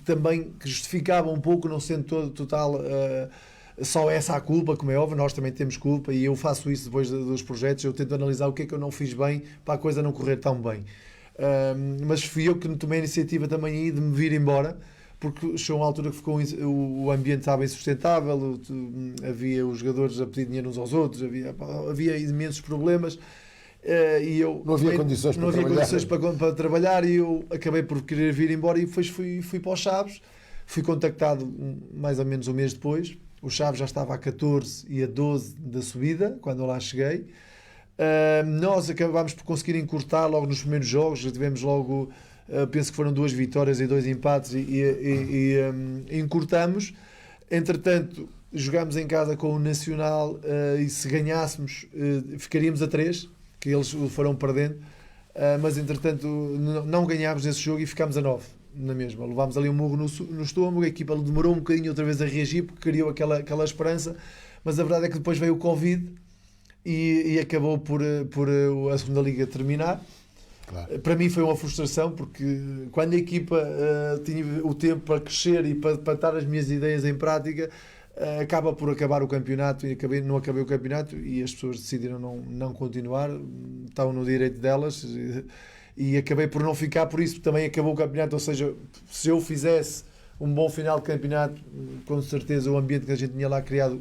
também justificava um pouco, não sendo total só essa a culpa, como é óbvio, nós também temos culpa, e eu faço isso depois dos projetos, eu tento analisar o que é que eu não fiz bem para a coisa não correr tão bem. Mas fui eu que tomei a iniciativa também aí de me vir embora, porque chegou uma altura que o ambiente estava insustentável, havia os jogadores a pedir dinheiro uns aos outros, havia imensos problemas, e eu não havia condições para trabalhar, e eu acabei por querer vir embora, e depois fui para os Chaves. Fui contactado mais ou menos um mês depois. O Chaves já estava a 14 e a 12 da subida, quando eu lá cheguei. Nós acabámos por conseguir encurtar logo nos primeiros jogos. Já tivemos logo, penso que foram 2 vitórias e 2 empates, e encurtamos. Entretanto, jogámos em casa com o Nacional, e se ganhássemos, ficaríamos a 3, que eles foram perdendo. Mas entretanto não ganhámos esse jogo e ficámos a 9 na mesma. Levámos ali um murro no estômago, a equipa demorou um bocadinho outra vez a reagir, porque criou aquela esperança, mas a verdade é que depois veio o Covid e acabou por a segunda liga terminar. Claro. Para mim foi uma frustração, porque quando a equipa tinha o tempo para crescer e para estar as minhas ideias em prática, acaba por acabar o campeonato, e não acabei o campeonato, e as pessoas decidiram não continuar, estavam no direito delas, e acabei por não ficar por isso, porque também acabou o campeonato. Ou seja, se eu fizesse um bom final de campeonato, com certeza o ambiente que a gente tinha lá criado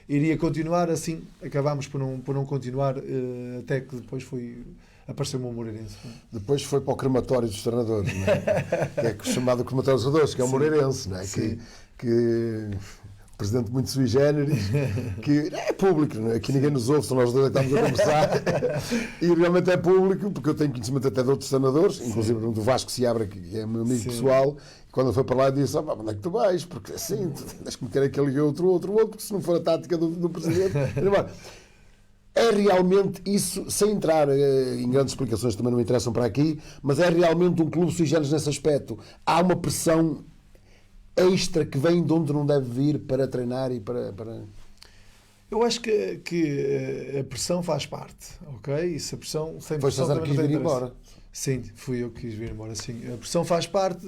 iria continuar. Assim acabámos por não continuar, até que depois apareceu-me o Moreirense. Depois foi para o crematório dos treinadores, não é? Que é chamado crematório dos treinadores, que é o Moreirense, não é? Que presidente muito sui generis, que é público, não é? Aqui ninguém nos ouve, são nós dois que estamos a conversar, e realmente é público, porque eu tenho conhecimento até de outros treinadores, inclusive do Vasco Seabra, que é meu amigo pessoal, e quando ele foi para lá disse: onde é que tu vais? Porque assim, tens que meter aquele e outro, porque se não for a tática do presidente... É realmente isso, sem entrar em grandes explicações que também não interessam para aqui, mas é realmente um clube sui generis nesse aspecto. Há uma pressão extra que vem de onde não deve vir para treinar e para... Eu acho que a pressão faz parte, ok? Isso, a pressão... Foi César que quis vir embora. Sim, fui eu que quis vir embora, sim. A pressão faz parte,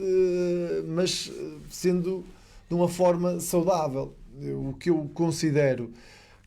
mas sendo de uma forma saudável. O que eu considero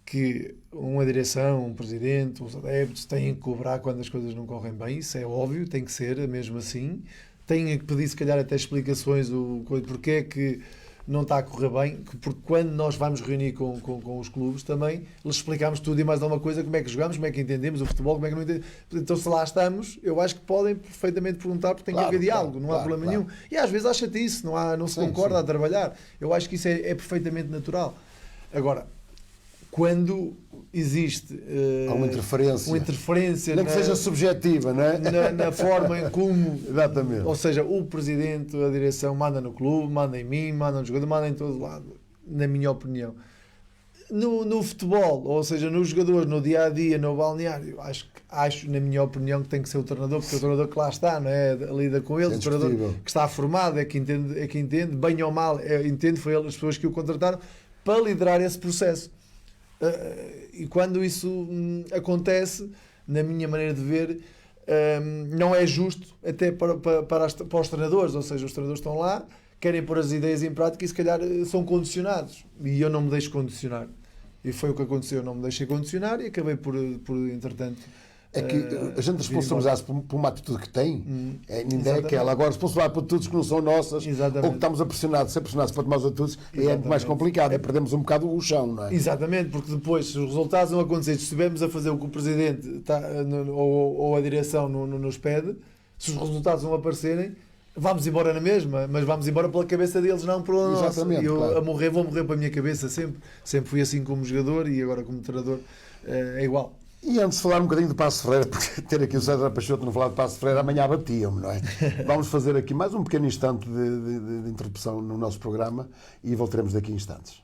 que uma direção, um presidente, os adeptos têm que cobrar quando as coisas não correm bem, isso é óbvio, tem que ser mesmo assim. Têm que pedir, se calhar, até explicações do porque é que não está a correr bem, porque quando nós vamos reunir com os clubes também, lhes explicamos tudo e mais alguma coisa, como é que jogamos, como é que entendemos o futebol, como é que não entendemos. Então, se lá estamos, eu acho que podem perfeitamente perguntar, porque tem que haver diálogo, não há problema nenhum. E às vezes acha-te isso, não se concorda a trabalhar. Eu acho que isso é perfeitamente natural. Agora, quando existe uma interferência nem que seja subjetiva, não é? na forma em como, exatamente. Ou seja, o presidente, a direção manda no clube, manda em mim, manda no jogador, manda em todo lado, na minha opinião, No futebol, ou seja, nos jogadores, no dia a dia, no balneário, acho, na minha opinião, que tem que ser o treinador, porque é o treinador que lá está, não é? Lida com eles, o treinador que está formado, é que entende, bem ou mal, entende, foi as pessoas que o contrataram para liderar esse processo. E quando isso acontece, na minha maneira de ver, não é justo até para os treinadores, ou seja, os treinadores estão lá, querem pôr as ideias em prática e se calhar são condicionados, e eu não me deixo condicionar, e foi o que aconteceu, eu não me deixei condicionar e acabei por entretanto... É que a gente responsabilizar-se por uma atitude que tem, ninguém é aquela. Agora, responsabilizar por atitudes que não são nossas, ou que estamos ser pressionados para tomar as atitudes, é muito mais complicado, perdemos um bocado o chão, não é? Exatamente, porque depois, se os resultados não acontecerem, se estivermos a fazer o que o Presidente ou a direção nos pede, se os resultados não aparecerem, vamos embora na mesma, mas vamos embora pela cabeça deles, não pela nossa. Eu, claro, vou morrer pela minha cabeça sempre fui assim como jogador e agora como treinador é igual. E antes de falar um bocadinho do Paços Ferreira, porque ter aqui o César Peixoto não falar de Paços Ferreira, amanhã batiam-me, não é? Vamos fazer aqui mais um pequeno instante de interrupção no nosso programa e voltaremos daqui a instantes.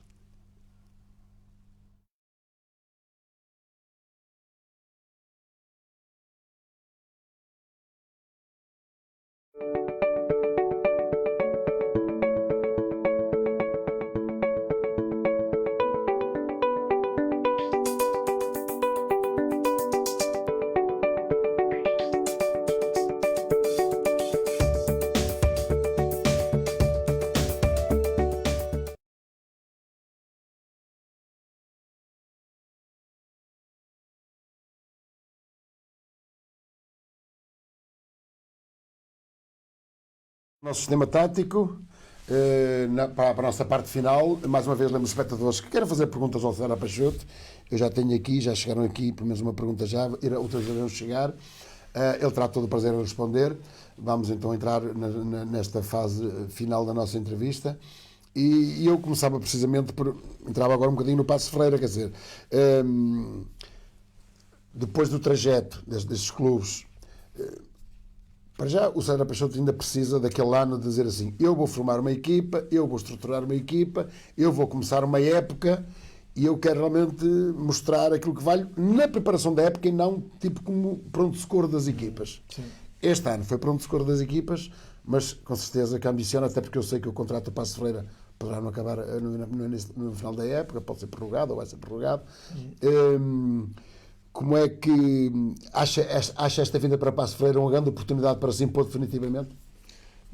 Nosso sistema tático, para a nossa parte final, mais uma vez lembro os espectadores que querem fazer perguntas ao César Peixoto. Eu já tenho aqui, já chegaram aqui, pelo menos uma pergunta já, outras irão chegar. Ele terá todo o prazer em responder. Vamos então entrar nesta fase final da nossa entrevista. E eu começava precisamente entrava agora um bocadinho no Paços Ferreira, quer dizer, depois do trajeto destes clubes. Para já, o César Peixoto ainda precisa daquele ano de dizer assim: eu vou formar uma equipa, eu vou estruturar uma equipa, eu vou começar uma época e eu quero realmente mostrar aquilo que valho na preparação da época e não tipo como pronto-socorro das equipas. Sim. Este ano foi pronto-socorro das equipas, mas com certeza que ambiciona, até porque eu sei que o contrato do Paços Ferreira poderá não acabar no final da época, pode ser prorrogado ou vai ser prorrogado. Como é que acha esta vinda para Paços Ferreira uma grande oportunidade para se impor definitivamente?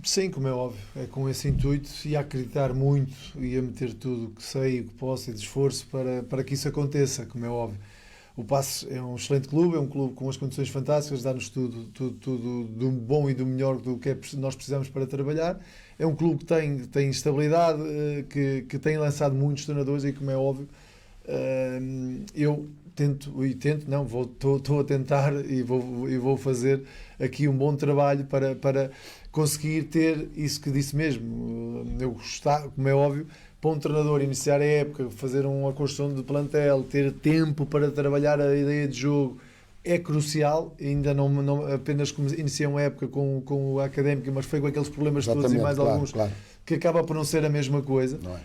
Sim, como é óbvio, é com esse intuito e a acreditar muito e a meter tudo o que sei, o que posso e de esforço para que isso aconteça, como é óbvio. O Paços é um excelente clube, é um clube com as condições fantásticas, dá-nos tudo do bom e do melhor do que nós precisamos para trabalhar. É um clube que tem estabilidade, que tem lançado muitos treinadores e, como é óbvio, eu estou a tentar e vou fazer aqui um bom trabalho para conseguir ter isso que disse mesmo. Eu gostar, como é óbvio, para um treinador iniciar a época, fazer uma construção de plantel, ter tempo para trabalhar a ideia de jogo é crucial. Ainda não apenas iniciei uma época com a Académica, mas foi com aqueles problemas todos e mais alguns, que acaba por não ser a mesma coisa. Não é.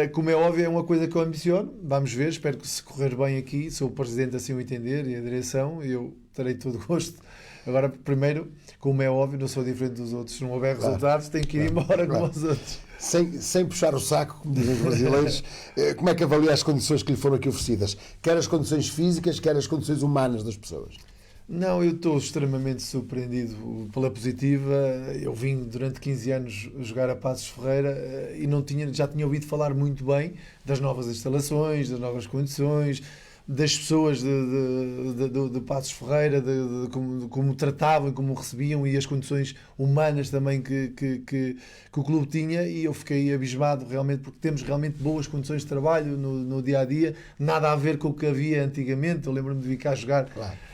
Como é óbvio, é uma coisa que eu ambiciono. Vamos ver, espero que se correr bem aqui, se o Presidente assim o entender e a direção, eu terei todo o gosto. Agora, primeiro, como é óbvio, não sou diferente dos outros. Se não houver resultados, tenho que ir embora como os outros. Sem puxar o saco, como dizem os brasileiros, como é que avalia as condições que lhe foram aqui oferecidas? Quer as condições físicas, quer as condições humanas das pessoas? Não, eu estou extremamente surpreendido pela positiva. Eu vim durante 15 anos jogar a Paços Ferreira e já tinha ouvido falar muito bem das novas instalações, das novas condições, das pessoas de Paços Ferreira, de como tratavam, como recebiam e as condições humanas também que o clube tinha, e eu fiquei abismado realmente, porque temos realmente boas condições de trabalho no dia-a-dia, nada a ver com o que havia antigamente. Eu lembro-me de vir cá jogar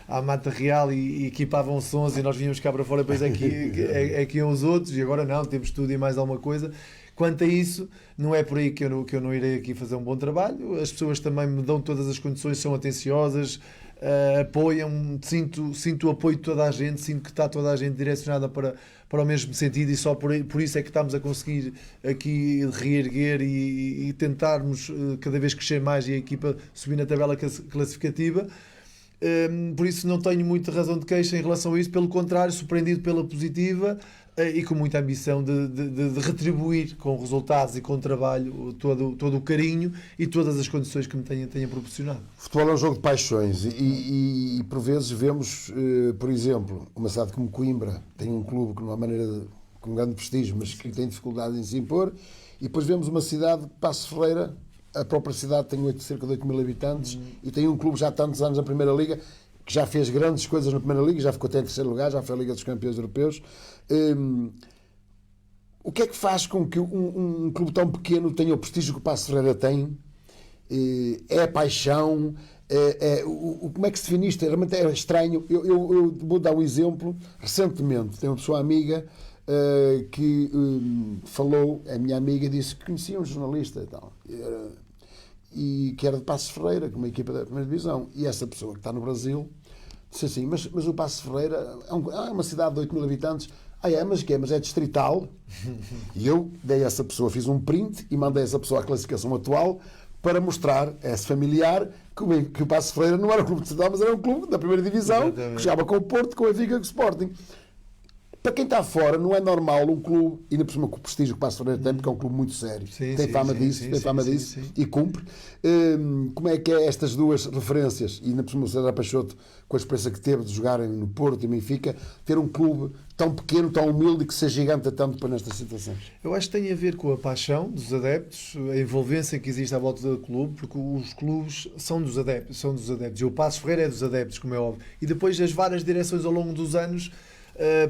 à Mata Real e equipavam sons e nós vínhamos cá para fora, depois é que iam os outros, e agora não, temos tudo e mais alguma coisa. quanto a isso, não é por aí que eu não irei aqui fazer um bom trabalho. As pessoas também me dão todas as condições, são atenciosas, apoiam, sinto o apoio de toda a gente, sinto que está toda a gente direcionada para o mesmo sentido, e só por isso é que estamos a conseguir aqui reerguer e tentarmos cada vez crescer mais e a equipa subir na tabela classificativa. Por isso não tenho muita razão de queixa em relação a isso, pelo contrário, surpreendido pela positiva e com muita ambição de retribuir com resultados e com trabalho todo o carinho e todas as condições que me tenha proporcionado. O futebol é um jogo de paixões e por vezes vemos, por exemplo, uma cidade como Coimbra tem um clube com grande prestígio, mas que tem dificuldade em se impor, e depois vemos uma cidade, Paços de Ferreira. A própria cidade tem cerca de 8 mil habitantes e tem um clube já há tantos anos na Primeira Liga, que já fez grandes coisas na Primeira Liga, já ficou até em terceiro lugar, já foi a Liga dos Campeões Europeus. O que é que faz com que um clube tão pequeno tenha o prestígio que o Paços de Ferreira tem? É a paixão? Como é que se define isto? Realmente é estranho. Eu vou dar um exemplo. Recentemente, tem uma pessoa amiga que falou, a minha amiga disse que conhecia um jornalista e tal, e que era de Paços de Ferreira, com uma equipa da primeira divisão, e essa pessoa que está no Brasil disse assim, mas o Paços de Ferreira é uma cidade de 8 mil habitantes. Mas que é? Mas é distrital? E eu dei a essa pessoa, fiz um print e mandei a essa pessoa a classificação atual para mostrar a esse familiar que o Paços de Ferreira não era um clube distrital, mas era um clube da primeira divisão. Exatamente. Que jogava com o Porto, com a Benfica, com o Sporting. Para quem está fora, não é normal um clube, ainda por cima com o prestígio que o Paços de Ferreira tem, porque é um clube muito sério, tem fama disso e cumpre. Como é que é estas duas referências, e ainda por cima o César Peixoto, com a experiência que teve de jogarem no Porto e Benfica, ter um clube tão pequeno, tão humilde, que seja gigante tanto para nestas situações? Eu acho que tem a ver com a paixão dos adeptos, a envolvência que existe à volta do clube, porque os clubes são dos adeptos, e o Paços de Ferreira é dos adeptos, como é óbvio, e depois as várias direções ao longo dos anos,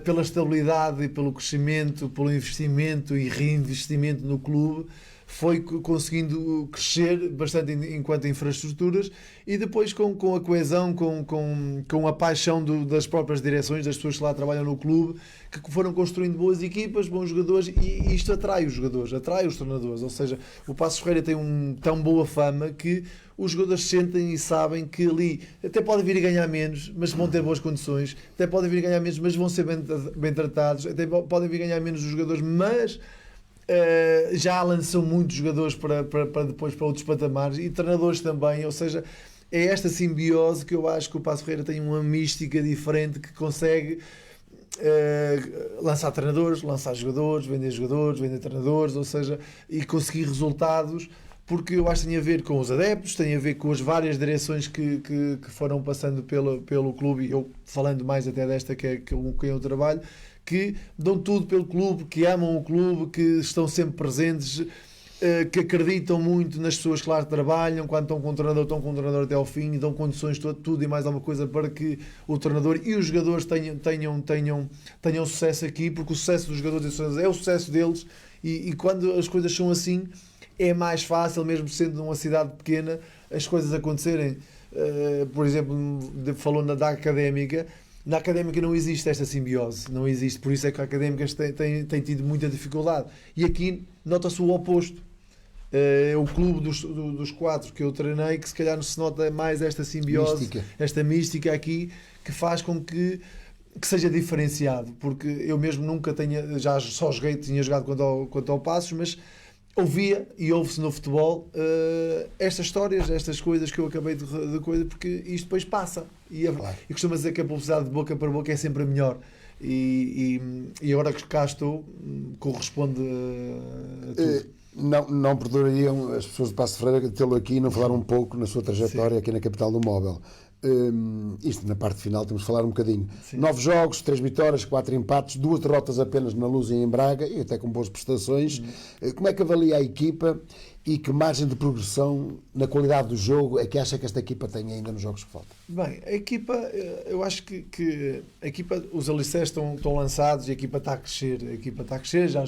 pela estabilidade e pelo crescimento, pelo investimento e reinvestimento no clube, foi conseguindo crescer bastante enquanto infraestruturas, e depois com a coesão, com a paixão das próprias direções, das pessoas que lá trabalham no clube, que foram construindo boas equipas, bons jogadores, e isto atrai os jogadores, atrai os treinadores. Ou seja, o Paços de Ferreira tem tão boa fama que os jogadores sentem e sabem que ali até podem vir a ganhar menos, mas vão ter boas condições, até podem vir a ganhar menos, mas vão ser bem tratados, até podem vir a ganhar menos os jogadores, mas já lançam muitos jogadores para depois para outros patamares, e treinadores também. Ou seja, é esta simbiose que eu acho que o Paços de Ferreira tem uma mística diferente, que consegue lançar treinadores, lançar jogadores, vender treinadores, ou seja, e conseguir resultados, porque eu acho que tem a ver com os adeptos, tem a ver com as várias direções que foram passando pelo clube, e eu falando mais até desta que é com quem eu trabalho, que dão tudo pelo clube, que amam o clube, que estão sempre presentes, que acreditam muito nas pessoas que lá trabalham. Quando estão com o treinador até ao fim, e dão condições, tudo e mais alguma coisa para que o treinador e os jogadores tenham sucesso aqui, porque o sucesso dos jogadores é o sucesso deles, e quando as coisas são assim, é mais fácil, mesmo sendo numa cidade pequena, as coisas acontecerem. Por exemplo, falou da Académica. Na Académica não existe esta simbiose, não existe, por isso é que a Académica tem tido muita dificuldade, e aqui nota-se o oposto. É o clube dos quatro que eu treinei que se calhar se nota mais esta simbiose, esta mística aqui, que faz com que seja diferenciado, porque eu mesmo nunca tinha jogado quanto ao Passos, mas ouvia e ouve-se no futebol estas histórias, estas coisas que eu acabei de coisa, porque isto depois passa, e costumo dizer que a publicidade de boca para boca é sempre a melhor, e agora que cá estou, corresponde a tudo. Não perdurariam as pessoas de Paços de Ferreira de tê-lo aqui e não falar um pouco na sua trajetória aqui na capital do móvel. Isto na parte final temos de falar um bocadinho. Sim. 9 jogos, 3 vitórias, 4 empates, 2 derrotas apenas na Luz e em Braga, e até com boas prestações. Como é que avalia a equipa, e que margem de progressão na qualidade do jogo é que acha que esta equipa tem ainda nos jogos que faltam? Bem, a equipa, eu acho que a equipa, os alicerces estão lançados, e a equipa está a crescer, já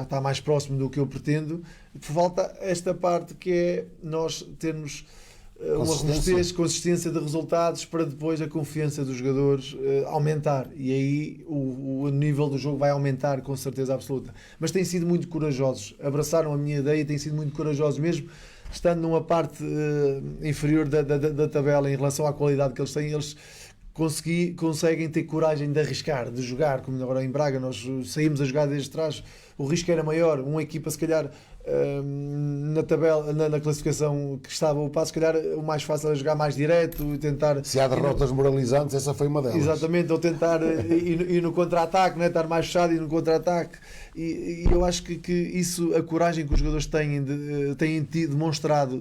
está mais próximo do que eu pretendo. Falta esta parte, que é nós termos uma robustez, consistência de resultados, para depois a confiança dos jogadores aumentar, e aí o nível do jogo vai aumentar com certeza absoluta. Mas têm sido muito corajosos, abraçaram a minha ideia, têm sido muito corajosos mesmo estando numa parte inferior da tabela em relação à qualidade que eles têm. Eles conseguem ter coragem de arriscar, de jogar, como agora em Braga nós saímos a jogar desde trás, o risco era maior, uma equipa se calhar na tabela, na classificação que estava o Paço, se calhar o mais fácil era jogar mais direto e tentar... Se há derrotas moralizantes, essa foi uma delas. Exatamente, ou tentar ir no contra-ataque, né? Estar mais fechado e no contra-ataque, e eu acho que isso, a coragem que os jogadores têm demonstrado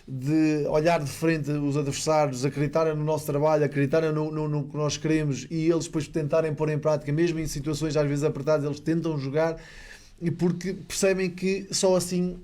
de olhar de frente os adversários, acreditarem no nosso trabalho, acreditarem no que nós queremos, e eles depois tentarem pôr em prática, mesmo em situações às vezes apertadas, eles tentam jogar, e porque percebem que só assim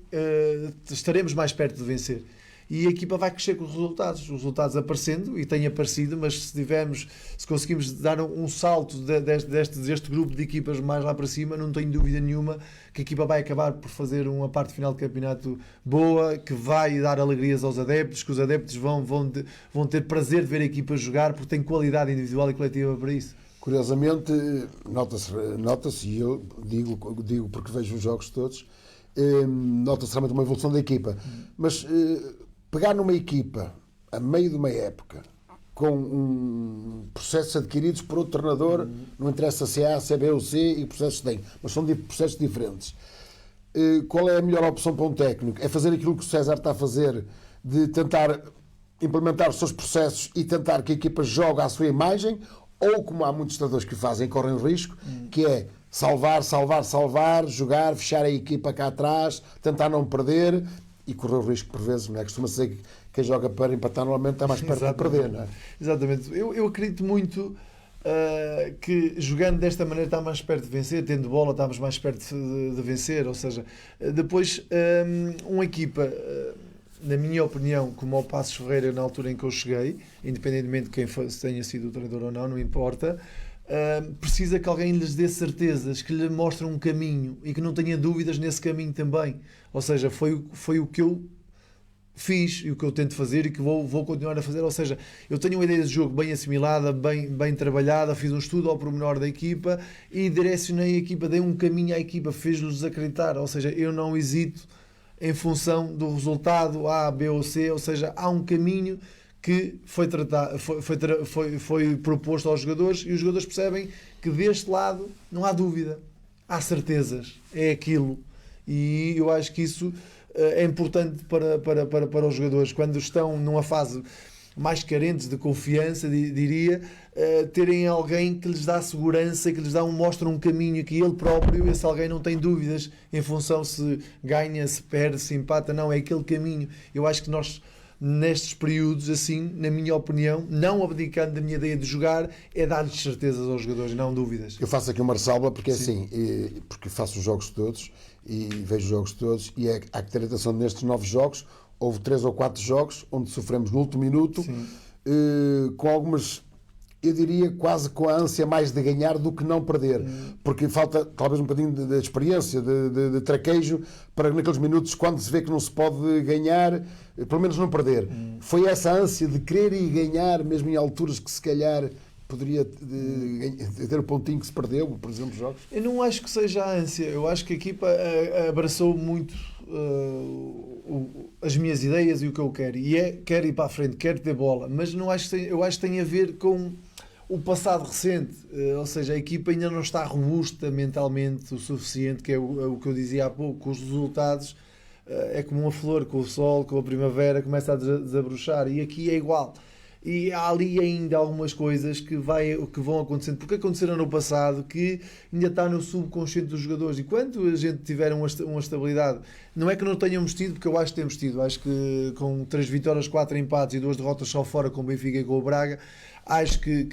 estaremos mais perto de vencer. E a equipa vai crescer com os resultados aparecendo, e têm aparecido, mas se conseguimos dar um salto deste grupo de equipas mais lá para cima, não tenho dúvida nenhuma que a equipa vai acabar por fazer uma parte final de campeonato boa, que vai dar alegrias aos adeptos, que os adeptos vão ter prazer de ver a equipa jogar, porque tem qualidade individual e coletiva para isso. Curiosamente, nota-se, e eu digo porque vejo os jogos todos, nota-se realmente uma evolução da equipa, mas pegar numa equipa a meio de uma época com processos adquiridos por outro treinador, não interessa se é A, se é B ou C, e processos têm, mas são processos diferentes. Qual é a melhor opção para um técnico? É fazer aquilo que o César está a fazer, de tentar implementar os seus processos e tentar que a equipa jogue à sua imagem, ou como há muitos treinadores que fazem, correm o risco, que é salvar, jogar, fechar a equipa cá atrás, tentar não perder e correr o risco por vezes, não é? Costuma ser que quem joga para empatar normalmente está mais perto de perder, não é? Exatamente. Eu acredito muito que jogando desta maneira está mais perto de vencer, tendo bola estamos mais perto de vencer, ou seja, depois uma equipa... na minha opinião, como ao Passos Ferreira na altura em que eu cheguei, independentemente de quem tenha sido o treinador ou não importa, precisa que alguém lhes dê certezas, que lhe mostre um caminho e que não tenha dúvidas nesse caminho também. Ou seja, foi o que eu fiz e o que eu tento fazer e que vou continuar a fazer. Ou seja, eu tenho uma ideia de jogo bem assimilada, bem trabalhada, fiz um estudo ao pormenor da equipa e direcionei a equipa, dei um caminho à equipa, fez-los acreditar. Ou seja, eu não hesito em função do resultado A, B ou C, ou seja, há um caminho que foi proposto aos jogadores, e os jogadores percebem que deste lado não há dúvida, há certezas, é aquilo, e eu acho que isso é importante para os jogadores, quando estão numa fase mais carentes de confiança, diria, terem alguém que lhes dá segurança, que lhes mostra um caminho, que ele próprio, esse alguém, não tem dúvidas em função se ganha, se perde, se empata, não, é aquele caminho. Eu acho que nós, nestes períodos, assim, na minha opinião, não abdicando da minha ideia de jogar, é dar-lhes certezas aos jogadores, não dúvidas. Eu faço aqui uma ressalva, porque assim, porque faço os jogos todos e vejo os jogos todos, e há que ter atenção nestes 9 jogos. Houve 3 ou 4 jogos onde sofremos no último minuto, com algumas, eu diria, quase com a ânsia mais de ganhar do que não perder, porque falta talvez um bocadinho de experiência, de traquejo, para naqueles minutos, quando se vê que não se pode ganhar, pelo menos não perder. Foi essa ânsia de querer ir ganhar, mesmo em alturas que se calhar poderia ter o pontinho que se perdeu, por exemplo, jogos? Eu não acho que seja a ânsia, eu acho que a equipa abraçou muito as minhas ideias e o que eu quero, e quero ir para a frente, quero ter bola, mas não acho eu acho que tem a ver com o passado recente, ou seja, a equipa ainda não está robusta mentalmente o suficiente, que é o que eu dizia há pouco, com os resultados. É como uma flor, com o sol, com a primavera, começa a desabrochar, e aqui é igual. E há ali ainda algumas coisas que vão acontecendo, porque aconteceram no passado, que ainda está no subconsciente dos jogadores, e quando a gente tiver uma estabilidade, não é que não tenhamos tido, porque eu acho que temos tido, acho que com 3 vitórias, 4 empates e 2 derrotas só fora, com o Benfica e com o Braga, acho que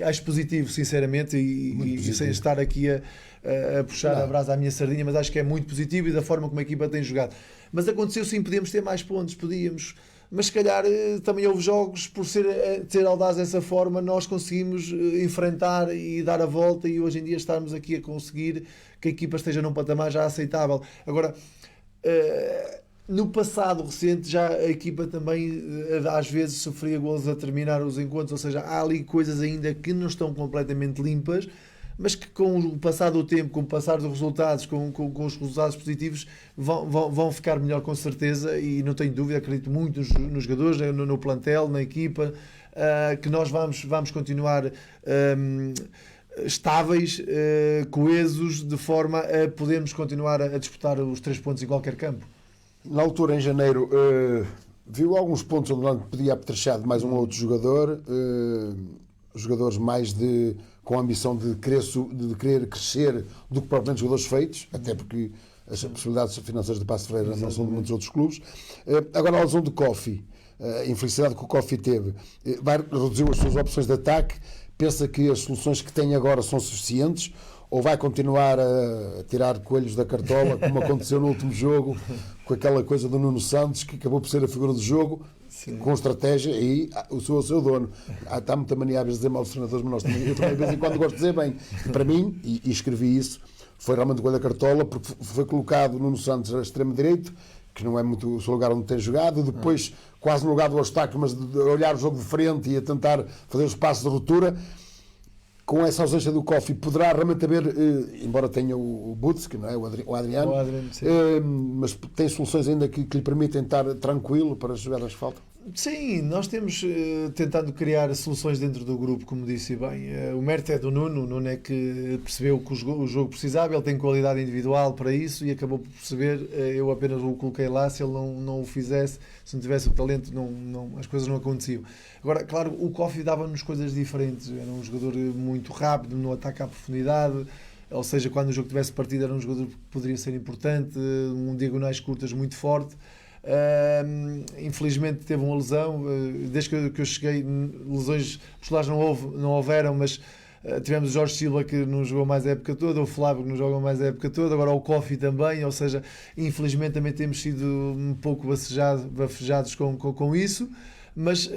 acho positivo, sinceramente, e sem estar aqui a puxar a brasa à minha sardinha, mas acho que é muito positivo, e da forma como a equipa tem jogado. Mas aconteceu, sim, podíamos ter mais pontos, mas se calhar também houve jogos, por ser audaz dessa forma, nós conseguimos enfrentar e dar a volta, e hoje em dia estarmos aqui a conseguir que a equipa esteja num patamar já aceitável. Agora, No passado recente já a equipa também às vezes sofria golos a terminar os encontros, ou seja, há ali coisas ainda que não estão completamente limpas, mas que com o passar do tempo, com o passar dos resultados, com os resultados positivos, vão ficar melhor com certeza, e não tenho dúvida, acredito muito nos jogadores, no plantel, na equipa, que nós vamos continuar estáveis, coesos, de forma a podermos continuar a disputar os 3 pontos em qualquer campo. Na altura, em janeiro, viu alguns pontos onde podia apetrechar de mais um ou outro jogador, jogadores mais com a ambição de querer crescer do que propriamente jogadores feitos, até porque as possibilidades financeiras de Paços de Ferreira não são de muitos outros clubes. Agora, a lesão do Coffey, a infelicidade que o Coffey teve, reduziu as suas opções de ataque. Pensa que as soluções que tem agora são suficientes, ou vai continuar a tirar coelhos da cartola, como aconteceu no último jogo, com aquela coisa do Nuno Santos, que acabou por ser a figura do jogo? Sim. Com estratégia, e o seu dono. Está muita mania a dizer mal dos treinadores, mas eu também de vez em quando gosto de dizer bem. E para mim, e escrevi isso, foi realmente o coelho da cartola, porque foi colocado o Nuno Santos a extremo-direito, que não é muito o seu lugar onde tem jogado, depois quase no lugar do obstáculo, mas de olhar o jogo de frente e a tentar fazer os passos de ruptura. Com essa ausência do Coffey, poderá realmente haver, embora tenha o Butz, não é? O Adriano, mas tem soluções ainda que lhe permitem estar tranquilo para as jogadas que faltam? Sim, nós temos tentado criar soluções dentro do grupo, como disse bem. O mérito é do Nuno. O Nuno é que percebeu que o jogo precisava, ele tem qualidade individual para isso e acabou por perceber. Eu apenas o coloquei lá, se ele não o fizesse, se não tivesse o talento, as coisas não aconteciam. Agora, claro, o Coffey dava-nos coisas diferentes, era um jogador muito rápido no ataque à profundidade, ou seja, quando o jogo tivesse partido era um jogador que poderia ser importante, diagonais curtas muito forte. Infelizmente teve uma lesão, desde que eu cheguei, lesões musculares não houveram, mas tivemos o Jorge Silva, que não jogou mais a época toda, o Flávio, que não joga mais a época toda, agora o Coffey também, ou seja, infelizmente também temos sido um pouco bafejados com isso. Mas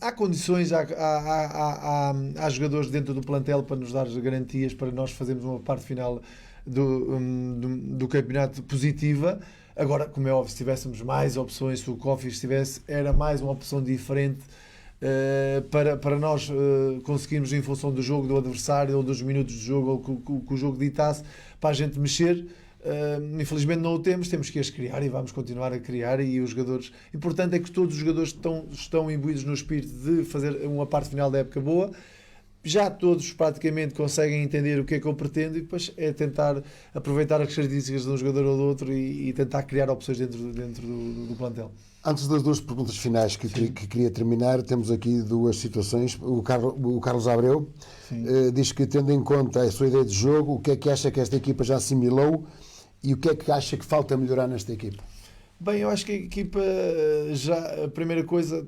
há condições, há jogadores dentro do plantel para nos dar garantias para nós fazermos uma parte final do campeonato positiva. Agora, como é óbvio, se tivéssemos mais opções, se o Coffey estivesse, era mais uma opção diferente para nós conseguirmos, em função do jogo do adversário ou dos minutos de jogo, ou que o jogo ditasse, para a gente mexer. Infelizmente não o temos que as criar e vamos continuar a criar, e os jogadores, o importante é que todos os jogadores estão imbuídos no espírito de fazer uma parte final da época boa. Já todos praticamente conseguem entender o que é que eu pretendo, e depois é tentar aproveitar as características de um jogador ou do outro e tentar criar opções dentro do plantel. Antes das duas perguntas finais que queria terminar, temos aqui duas situações. O Carlos Abreu diz que, tendo em conta a sua ideia de jogo, o que é que acha que esta equipa já assimilou e o que é que acha que falta melhorar nesta equipa? Bem, eu acho que a equipa a primeira coisa,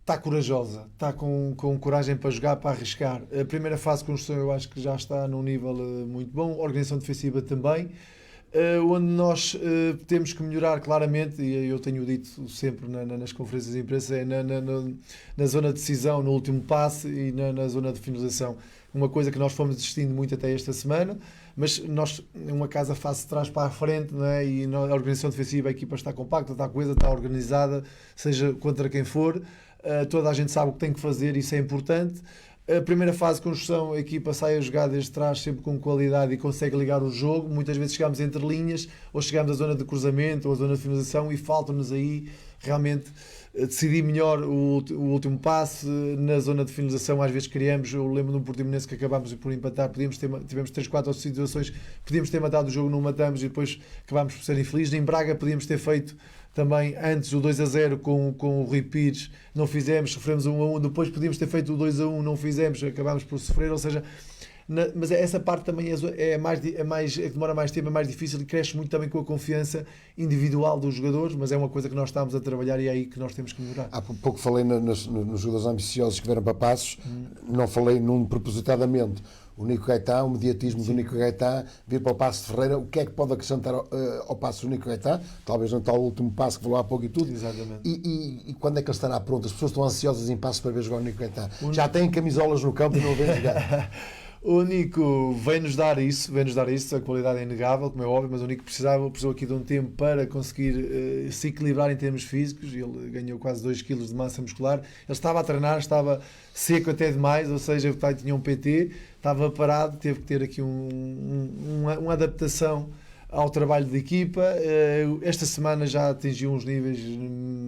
está corajosa, está com coragem para jogar, para arriscar. A primeira fase de construção eu acho que já está num nível muito bom, a organização defensiva também, onde nós temos que melhorar claramente, e eu tenho dito sempre nas conferências de imprensa, é na zona de decisão, no último passe e na zona de finalização. Uma coisa que nós fomos desistindo muito até esta semana, mas nós, uma casa faz de trás para a frente, não é? E a organização defensiva, a equipa está compacta, está coesa, está organizada, seja contra quem for, toda a gente sabe o que tem que fazer, isso é importante. A primeira fase de construção, a equipa sai a jogar desde trás sempre com qualidade e consegue ligar o jogo. Muitas vezes chegamos entre linhas ou chegamos à zona de cruzamento ou à zona de finalização e falta-nos aí realmente decidir melhor o último passe. Na zona de finalização às vezes criamos, eu lembro de um Portimonense que acabámos por empatar, tivemos 3-4 situações, podíamos ter matado o jogo, não matamos e depois acabámos por ser infelizes. Em Braga podíamos ter feito também antes o 2-0 com o Rui Pires, não fizemos, sofremos 1-1, depois podíamos ter feito o 2-1, não fizemos, acabámos por sofrer, ou seja, mas essa parte também que demora mais tempo, é mais difícil e cresce muito também com a confiança individual dos jogadores, mas é uma coisa que nós estamos a trabalhar e é aí que nós temos que melhorar. Há pouco falei nos jogadores ambiciosos que vieram para Passos, não falei num propositadamente. O Nico Gaetá, o mediatismo do Nico Gaetá, vir para o Paços de Ferreira, o que é que pode acrescentar ao Paços do Nico Gaetá? Talvez não está o último passo que falou há pouco e tudo. Exatamente. E quando é que ele estará pronto? As pessoas estão ansiosas em Passos para ver jogar o Nico Gaetá. Já têm camisolas no campo e não o vêem jogar. O Nico vem-nos dar isso, a qualidade é inegável, como é óbvio, mas o Nico precisou aqui de um tempo para conseguir se equilibrar em termos físicos. Ele ganhou quase 2 kg de massa muscular. Ele estava a treinar, estava seco até demais, ou seja, tinha um PT, estava parado, teve que ter aqui uma adaptação ao trabalho de equipa. Esta semana já atingiu uns níveis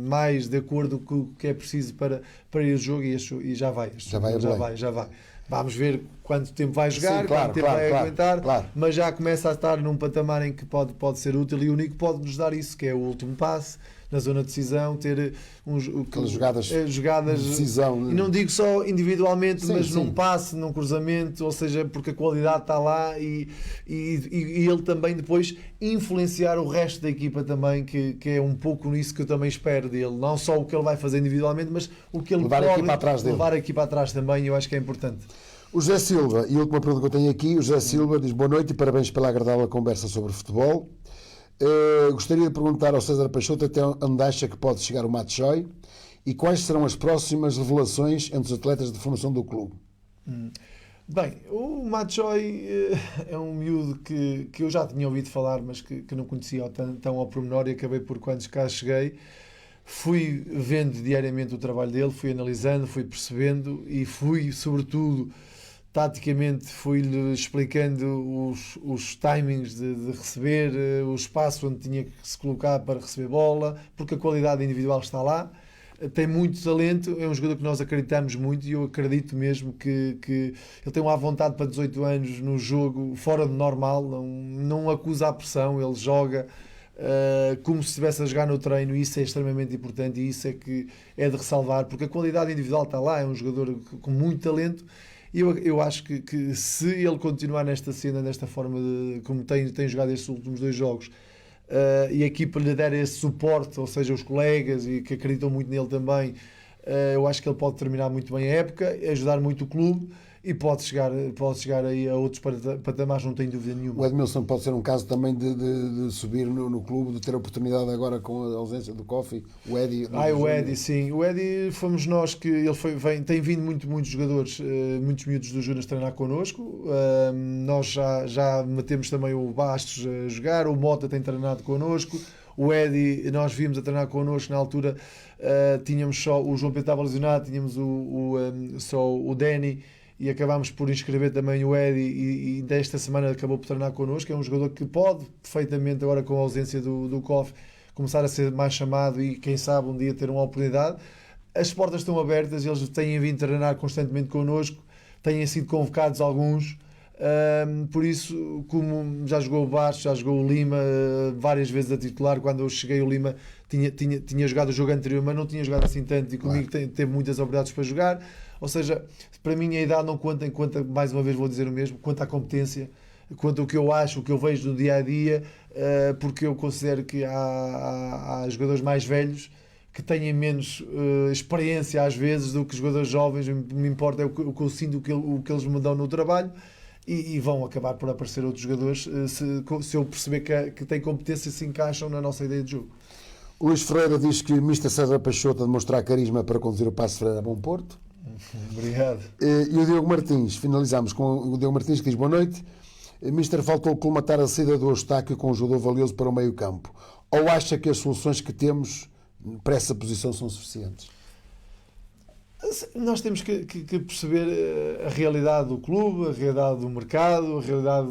mais de acordo com o que é preciso para ir ao jogo e já vai. Já vai. Vamos ver quanto tempo vai jogar, quanto tempo vai aguentar, mas já começa a estar num patamar em que pode ser útil, e o Nico pode nos dar isso, que é o último passe na zona de decisão, ter jogadas de decisão, e não digo só individualmente, mas num passe, num cruzamento, ou seja, porque a qualidade está lá, e ele também depois influenciar o resto da equipa também, que é um pouco nisso que eu também espero dele, não só o que ele vai fazer individualmente, mas o que ele levar pode levar a equipa atrás também. Eu acho que é importante. O José Silva, e a última pergunta que eu tenho aqui, o José Silva diz: boa noite e parabéns pela agradável conversa sobre futebol. Gostaria de perguntar ao César Peixoto até onde acha que pode chegar o Matshoy e quais serão as próximas revelações entre os atletas de formação do clube. Bem, o Matshoy é um miúdo que eu já tinha ouvido falar, mas que não conhecia tão ao pormenor, e acabei por, quando cá cheguei, fui vendo diariamente o trabalho dele, fui analisando, fui percebendo e fui, sobretudo, taticamente, fui-lhe explicando os timings de receber, o espaço onde tinha que se colocar para receber bola, porque a qualidade individual está lá. Tem muito talento, é um jogador que nós acreditamos muito, e eu acredito mesmo que ele tem uma vontade para 18 anos no jogo fora do normal, não acusa a pressão, ele joga como se estivesse a jogar no treino, e isso é extremamente importante, e isso é que é de ressalvar, porque a qualidade individual está lá, é um jogador com muito talento, e eu acho que se ele continuar nesta cena, nesta forma como tem jogado estes últimos 2 jogos, e a equipa lhe der esse suporte, ou seja, os colegas, e que acreditam muito nele também, eu acho que ele pode terminar muito bem a época, ajudar muito o clube, e pode chegar aí a outros patamares, não tenho dúvida nenhuma. O Edmilson pode ser um caso também de subir no clube, de ter a oportunidade agora com a ausência do Kofi, o Eddie. O Eddie, sim. O Eddie fomos nós que ele tem vindo muitos jogadores, muitos miúdos do Junas treinar connosco. Nós já metemos também o Bastos a jogar, o Mota tem treinado connosco. O Eddie, nós vimos a treinar connosco na altura, tínhamos só o João Pedro estava lesionado, tínhamos só o Danny, e acabámos por inscrever também o Eddie, e desta semana acabou por treinar connosco. É um jogador que pode perfeitamente, agora com a ausência do Kof, começar a ser mais chamado, e quem sabe um dia ter uma oportunidade. As portas estão abertas, eles têm vindo treinar constantemente connosco, têm sido convocados alguns. Por isso, como já jogou o Bastos, já jogou o Lima várias vezes a titular. Quando eu cheguei, o Lima tinha jogado o jogo anterior, mas não tinha jogado assim tanto, e comigo teve muitas oportunidades para jogar. Ou seja, para mim a idade não conta, enquanto, mais uma vez vou dizer o mesmo, quanto à competência, quanto ao que eu acho, o que eu vejo no dia a dia, porque eu considero que há jogadores mais velhos que têm menos experiência às vezes do que jogadores jovens. Me importa o que eu sinto, o que eles me dão no trabalho. E vão acabar por aparecer outros jogadores, se eu perceber que têm competência, se encaixam na nossa ideia de jogo. O Luís Ferreira diz que o Mr. César Peixoto a demonstrar carisma para conduzir o Paço Ferreira a bom porto. Obrigado. E o Diogo Martins, finalizamos com o Diogo Martins, que diz: boa noite. Mister, faltou colmatar a saída do Eustáquio com um jogador valioso para o meio campo. Ou acha que as soluções que temos para essa posição são suficientes? Nós temos que perceber a realidade do clube, a realidade do mercado, a realidade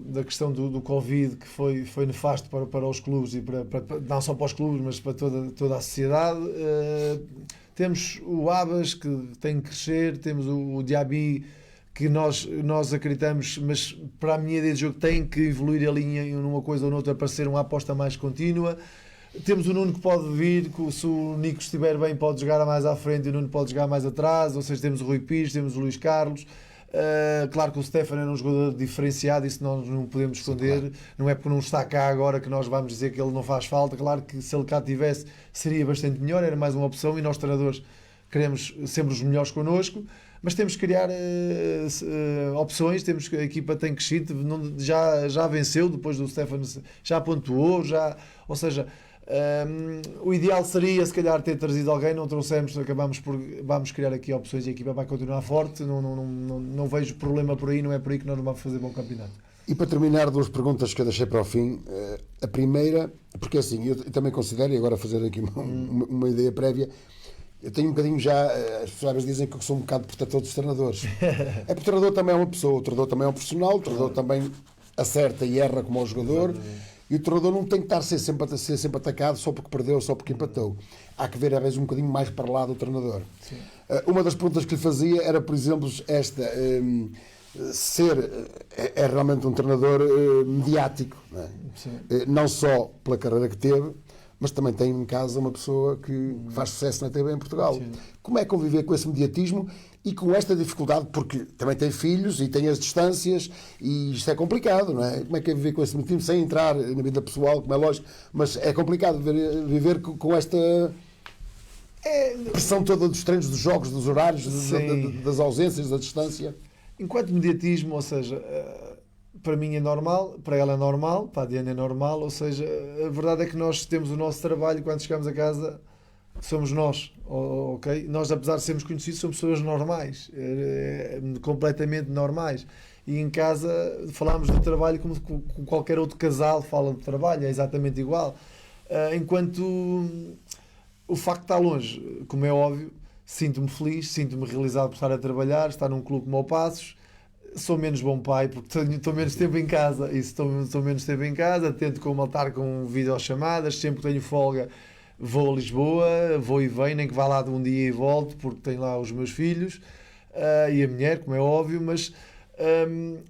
da questão do Covid, que foi nefasto para os clubes, e não só para os clubes, mas para toda a sociedade. Temos o Abas, que tem que crescer, temos o Diaby, que nós acreditamos, mas para a minha ideia de jogo tem que evoluir a linha em uma coisa ou noutra para ser uma aposta mais contínua. Temos o Nuno, que pode vir, se o Nico estiver bem pode jogar mais à frente e o Nuno pode jogar mais atrás, ou seja, temos o Rui Pires, temos o Luís Carlos. Claro que o Stefano era um jogador diferenciado, isso nós não podemos esconder. Claro. Não é porque não está cá agora que nós vamos dizer que ele não faz falta. Claro que se ele cá tivesse seria bastante melhor, era mais uma opção, e nós treinadores queremos sempre os melhores connosco, mas temos que criar opções. A equipa tem crescido, já venceu depois do Stefano, já pontuou, ou seja, O ideal seria, se calhar, ter trazido alguém, não trouxemos, vamos criar aqui opções e a equipa vai continuar forte, não vejo problema por aí, não é por aí que nós vamos fazer bom campeonato. E para terminar, 2 perguntas que eu deixei para o fim. A primeira, porque assim, eu também considero, e agora fazer aqui uma ideia prévia, eu tenho um bocadinho já, as pessoas dizem que eu sou um bocado protetor dos treinadores. É porque o treinador também é uma pessoa, o treinador também é um profissional, o treinador também acerta e erra como o jogador. Exatamente. E o treinador não tem que estar a ser sempre atacado só porque perdeu, só porque empatou. Há que ver, às vezes, um bocadinho mais para lá do treinador. Uma das perguntas que lhe fazia era, por exemplo, esta... é realmente um treinador mediático, não é? Não só pela carreira que teve, mas também tem em casa uma pessoa que faz sucesso na TV em Portugal. Sim. Como é conviver com esse mediatismo e com esta dificuldade, porque também tem filhos e tem as distâncias e isto é complicado, não é? Como é que é viver com esse mediatismo sem entrar na vida pessoal, como é lógico, mas é complicado viver com esta pressão toda dos treinos, dos jogos, dos horários, das ausências, da distância. Enquanto mediatismo, ou seja, para mim é normal, para ela é normal, para a Diana é normal, ou seja, a verdade é que nós temos o nosso trabalho, quando chegamos a casa somos nós, ok? Nós, apesar de sermos conhecidos, somos pessoas normais, completamente normais, e em casa falamos do trabalho como qualquer outro casal fala do trabalho, é exatamente igual. Enquanto o facto de estar longe, como é óbvio, sinto-me feliz, sinto-me realizado por estar a trabalhar, estar num clube como o Paços. Sou menos bom pai porque estou menos tempo em casa, e estou menos tempo em casa, tento comatar com videochamadas, sempre que tenho folga vou a Lisboa, vou e venho, nem que vá lá de um dia e volto, porque tenho lá os meus filhos e a mulher, como é óbvio, mas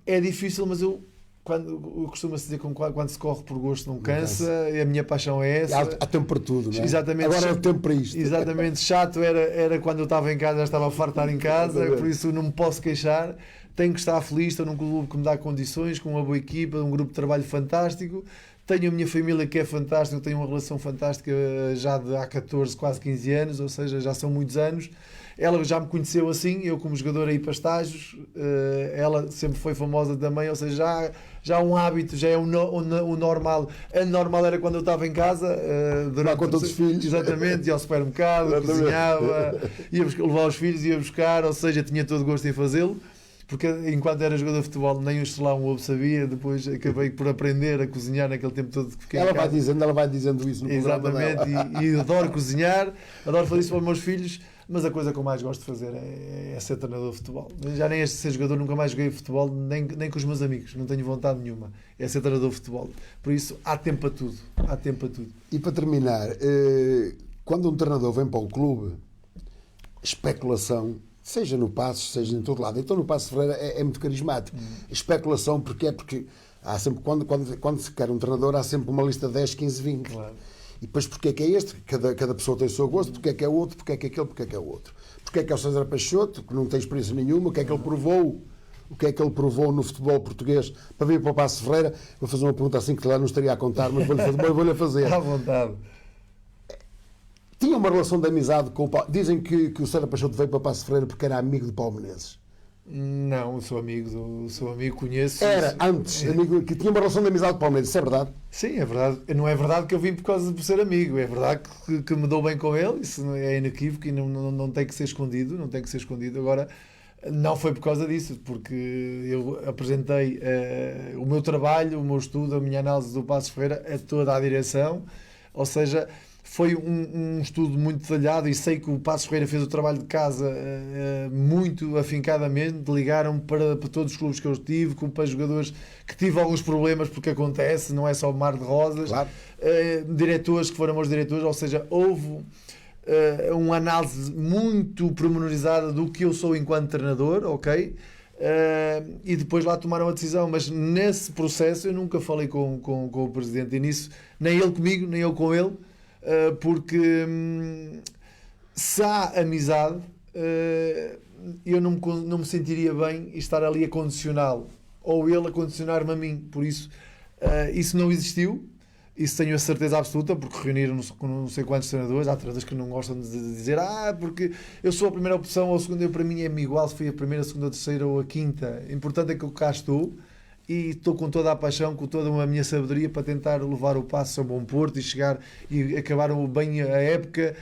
é difícil, mas eu costumo-se dizer que quando se corre por gosto não cansa, e a minha paixão é essa. Há tempo para tudo, não é? Exatamente. Agora é o tempo para isto. Exatamente, chato era quando eu estava em casa, já estava a fartar em casa, por isso não me posso queixar, tenho que estar feliz, estou num clube que me dá condições, com uma boa equipa, um grupo de trabalho fantástico, tenho a minha família que é fantástica, tenho uma relação fantástica já de há 14, quase 15 anos, ou seja, já são muitos anos. Ela já me conheceu assim, eu como jogador aí para estágios, ela sempre foi famosa também, ou seja, já um hábito, já é o normal. A normal era quando eu estava em casa, durante com todos os filhos. Exatamente, ia ao supermercado, cozinhava, ia levar os filhos, ia buscar, ou seja, tinha todo o gosto em fazê-lo. Porque enquanto era jogador de futebol nem o estrelar um ovo sabia, depois acabei por aprender a cozinhar naquele tempo todo que fiquei ela vai dizendo isso no programa. Exatamente, e adoro cozinhar, adoro fazer isso para os meus filhos, mas a coisa que eu mais gosto de fazer é ser treinador de futebol. Já nem este ser jogador, nunca mais joguei futebol, nem com os meus amigos, não tenho vontade nenhuma, é ser treinador de futebol. Por isso há tempo para tudo, há tempo para tudo. E para terminar, quando um treinador vem para o clube, especulação, seja no Paços, seja em todo lado. Então no Paços Ferreira é muito carismático. Especulação, porque há sempre, quando se quer um treinador, há sempre uma lista de 10, 15, 20. Claro. E depois porque é que é este? Cada pessoa tem o seu gosto, porque é que é outro, porque é que é aquele, porque é que é o outro. Porque é que é o César Peixoto, que não tem experiência nenhuma, o que é que ele provou? O que é que ele provou no futebol português para vir para o Paços Ferreira? Vou fazer uma pergunta assim que lá não estaria a contar, mas vou-lhe fazer. À vontade. Tinha uma relação de amizade com o Paulo. Dizem que o César Peixoto veio para Paços Ferreira porque era amigo de Paulo Menezes. Não, sou amigo, conheço. Era, antes, amigo, que tinha uma relação de amizade com o Paulo Menezes, isso é verdade? Sim, é verdade. Não é verdade que eu vim por ser amigo, é verdade que me dou bem com ele, isso é inequívoco e não tem que ser escondido, não tem que ser escondido. Agora, não foi por causa disso, porque eu apresentei o meu trabalho, o meu estudo, a minha análise do Paços Ferreira a toda a direção, ou seja, foi um estudo muito detalhado e sei que o Paços Ferreira fez o trabalho de casa muito afincadamente, ligaram para todos os clubes que eu tive, para jogadores que tive alguns problemas, porque acontece, não é só o mar de rosas, claro. Diretores que foram meus diretores, ou seja, houve uma análise muito pormenorizada do que eu sou enquanto treinador, ok? E depois lá tomaram a decisão, mas nesse processo eu nunca falei com o presidente, e nisso, nem ele comigo, nem eu com ele, porque se há amizade, eu não me sentiria bem estar ali a condicioná-lo, ou ele a condicionar-me a mim. Por isso, isso não existiu, isso tenho a certeza absoluta, porque reuniram não sei quantos treinadores. Há treinadores que não gostam de dizer porque eu sou a primeira opção ou a segunda. Para mim é-me igual se fui a primeira, a segunda, a terceira ou a quinta. O importante é que eu cá estou e estou com toda a paixão, com toda a minha sabedoria para tentar levar o Passos a um bom porto e chegar e acabar bem a época,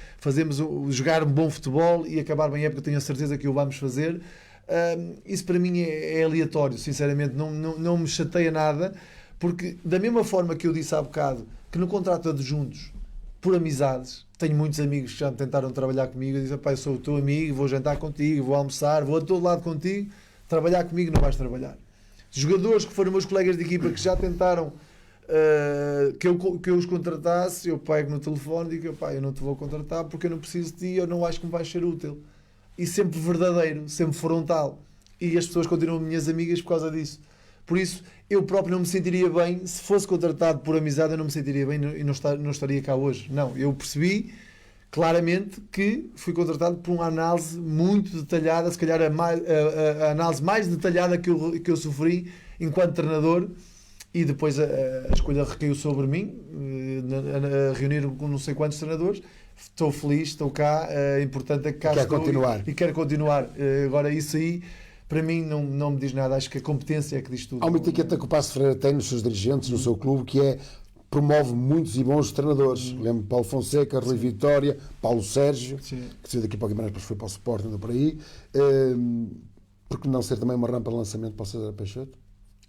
jogar um bom futebol e acabar bem a época, tenho a certeza que o vamos fazer. Isso para mim é aleatório, sinceramente, não me chateia nada, porque da mesma forma que eu disse há bocado que no contrato de adjuntos, por amizades, tenho muitos amigos que já tentaram trabalhar comigo e dizem, eu sou o teu amigo, vou jantar contigo, vou almoçar, vou a todo lado contigo, trabalhar comigo não vais trabalhar. Jogadores que foram meus colegas de equipa que já tentaram que eu os contratasse, eu pego no telefone e digo, eu não te vou contratar porque eu não preciso de ti, eu não acho que me vais ser útil. E sempre verdadeiro, sempre frontal. E as pessoas continuam minhas amigas por causa disso. Por isso, eu próprio não me sentiria bem, se fosse contratado por amizade, eu não me sentiria bem e não estaria cá hoje. Não, eu percebi claramente que fui contratado por uma análise muito detalhada, se calhar a análise mais detalhada que eu sofri enquanto treinador, e depois a escolha recaiu sobre mim, a reunir com não sei quantos treinadores. Estou feliz, estou cá, importante é que cá estou e quero continuar. Agora isso aí para mim não me diz nada, acho que a competência é que diz tudo. Há uma etiqueta que o Passos Ferreira tem nos seus dirigentes, no seu clube, que é promove muitos e bons treinadores. Lembro Paulo Fonseca, Rui Vitória, Paulo Sérgio, que saiu daqui para o Guimarães, depois foi para o Sporting, andou por aí. Porque não ser também uma rampa de lançamento para o César Peixoto?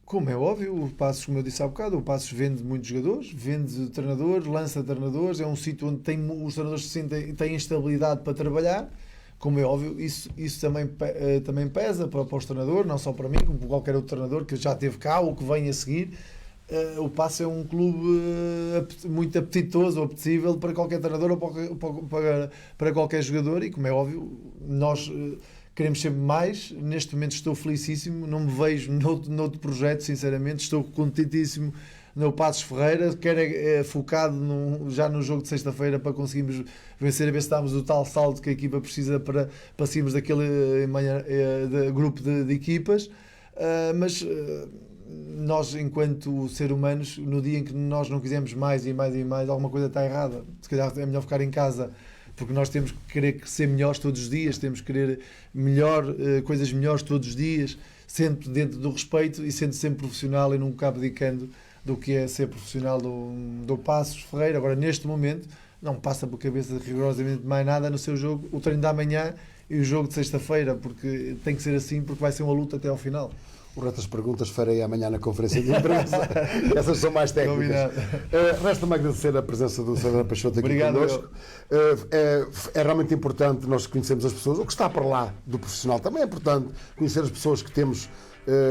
Como é óbvio, o Passos, como eu disse há bocado, o Passos vende muitos jogadores, vende treinadores, lança treinadores, é um sítio onde os treinadores têm estabilidade para trabalhar. Como é óbvio, isso também pesa para os treinadores, não só para mim, como para qualquer outro treinador que já esteve cá ou que venha a seguir. O Passos é um clube muito apetitoso ou apetecível para qualquer treinador ou para qualquer jogador, e como é óbvio, nós queremos sempre mais. Neste momento estou felicíssimo, não me vejo noutro projeto, sinceramente, estou contentíssimo no Passos Ferreira, quero focado já no jogo de sexta-feira para conseguirmos vencer, a ver se damos o tal salto que a equipa precisa para sairmos daquele grupo de equipas, mas nós, enquanto ser humanos, no dia em que nós não quisermos mais e mais e mais, alguma coisa está errada. Se calhar é melhor ficar em casa, porque nós temos que querer ser melhores todos os dias, temos que querer coisas melhores todos os dias, sempre dentro do respeito e sendo sempre profissional e nunca abdicando do que é ser profissional do Passos Ferreira. Agora, neste momento, não passa por cabeça rigorosamente mais nada no seu jogo, o treino da manhã e o jogo de sexta-feira, porque tem que ser assim, porque vai ser uma luta até ao final. O resto das perguntas farei amanhã na conferência de imprensa. Essas são mais técnicas. Resta-me agradecer a presença do César Peixoto aqui connosco. É realmente importante nós conhecermos as pessoas. O que está para lá do profissional também é importante conhecer as pessoas que temos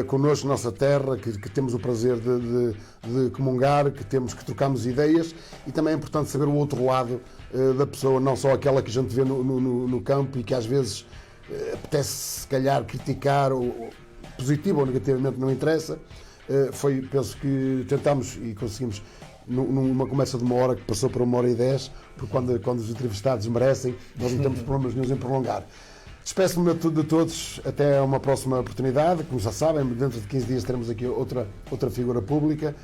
connosco na nossa terra, que temos o prazer de comungar, que trocamos ideias, e também é importante saber o outro lado da pessoa, não só aquela que a gente vê no campo e que às vezes apetece se calhar criticar, ou positivo ou negativamente, não interessa. Penso que tentámos e conseguimos, numa conversa de 1 hora que passou para 1h10, porque quando os entrevistados merecem, nós não temos problemas nenhum em prolongar. Despeço-me de todos, até uma próxima oportunidade. Como já sabem, dentro de 15 dias teremos aqui outra figura pública.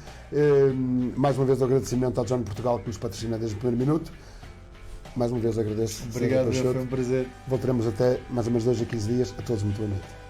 Mais uma vez o agradecimento ao John Portugal, que nos patrocina desde o primeiro minuto. Mais uma vez agradeço. Obrigado, foi um prazer. Voltaremos até mais ou menos 2 a 15 dias. A todos muito boa noite.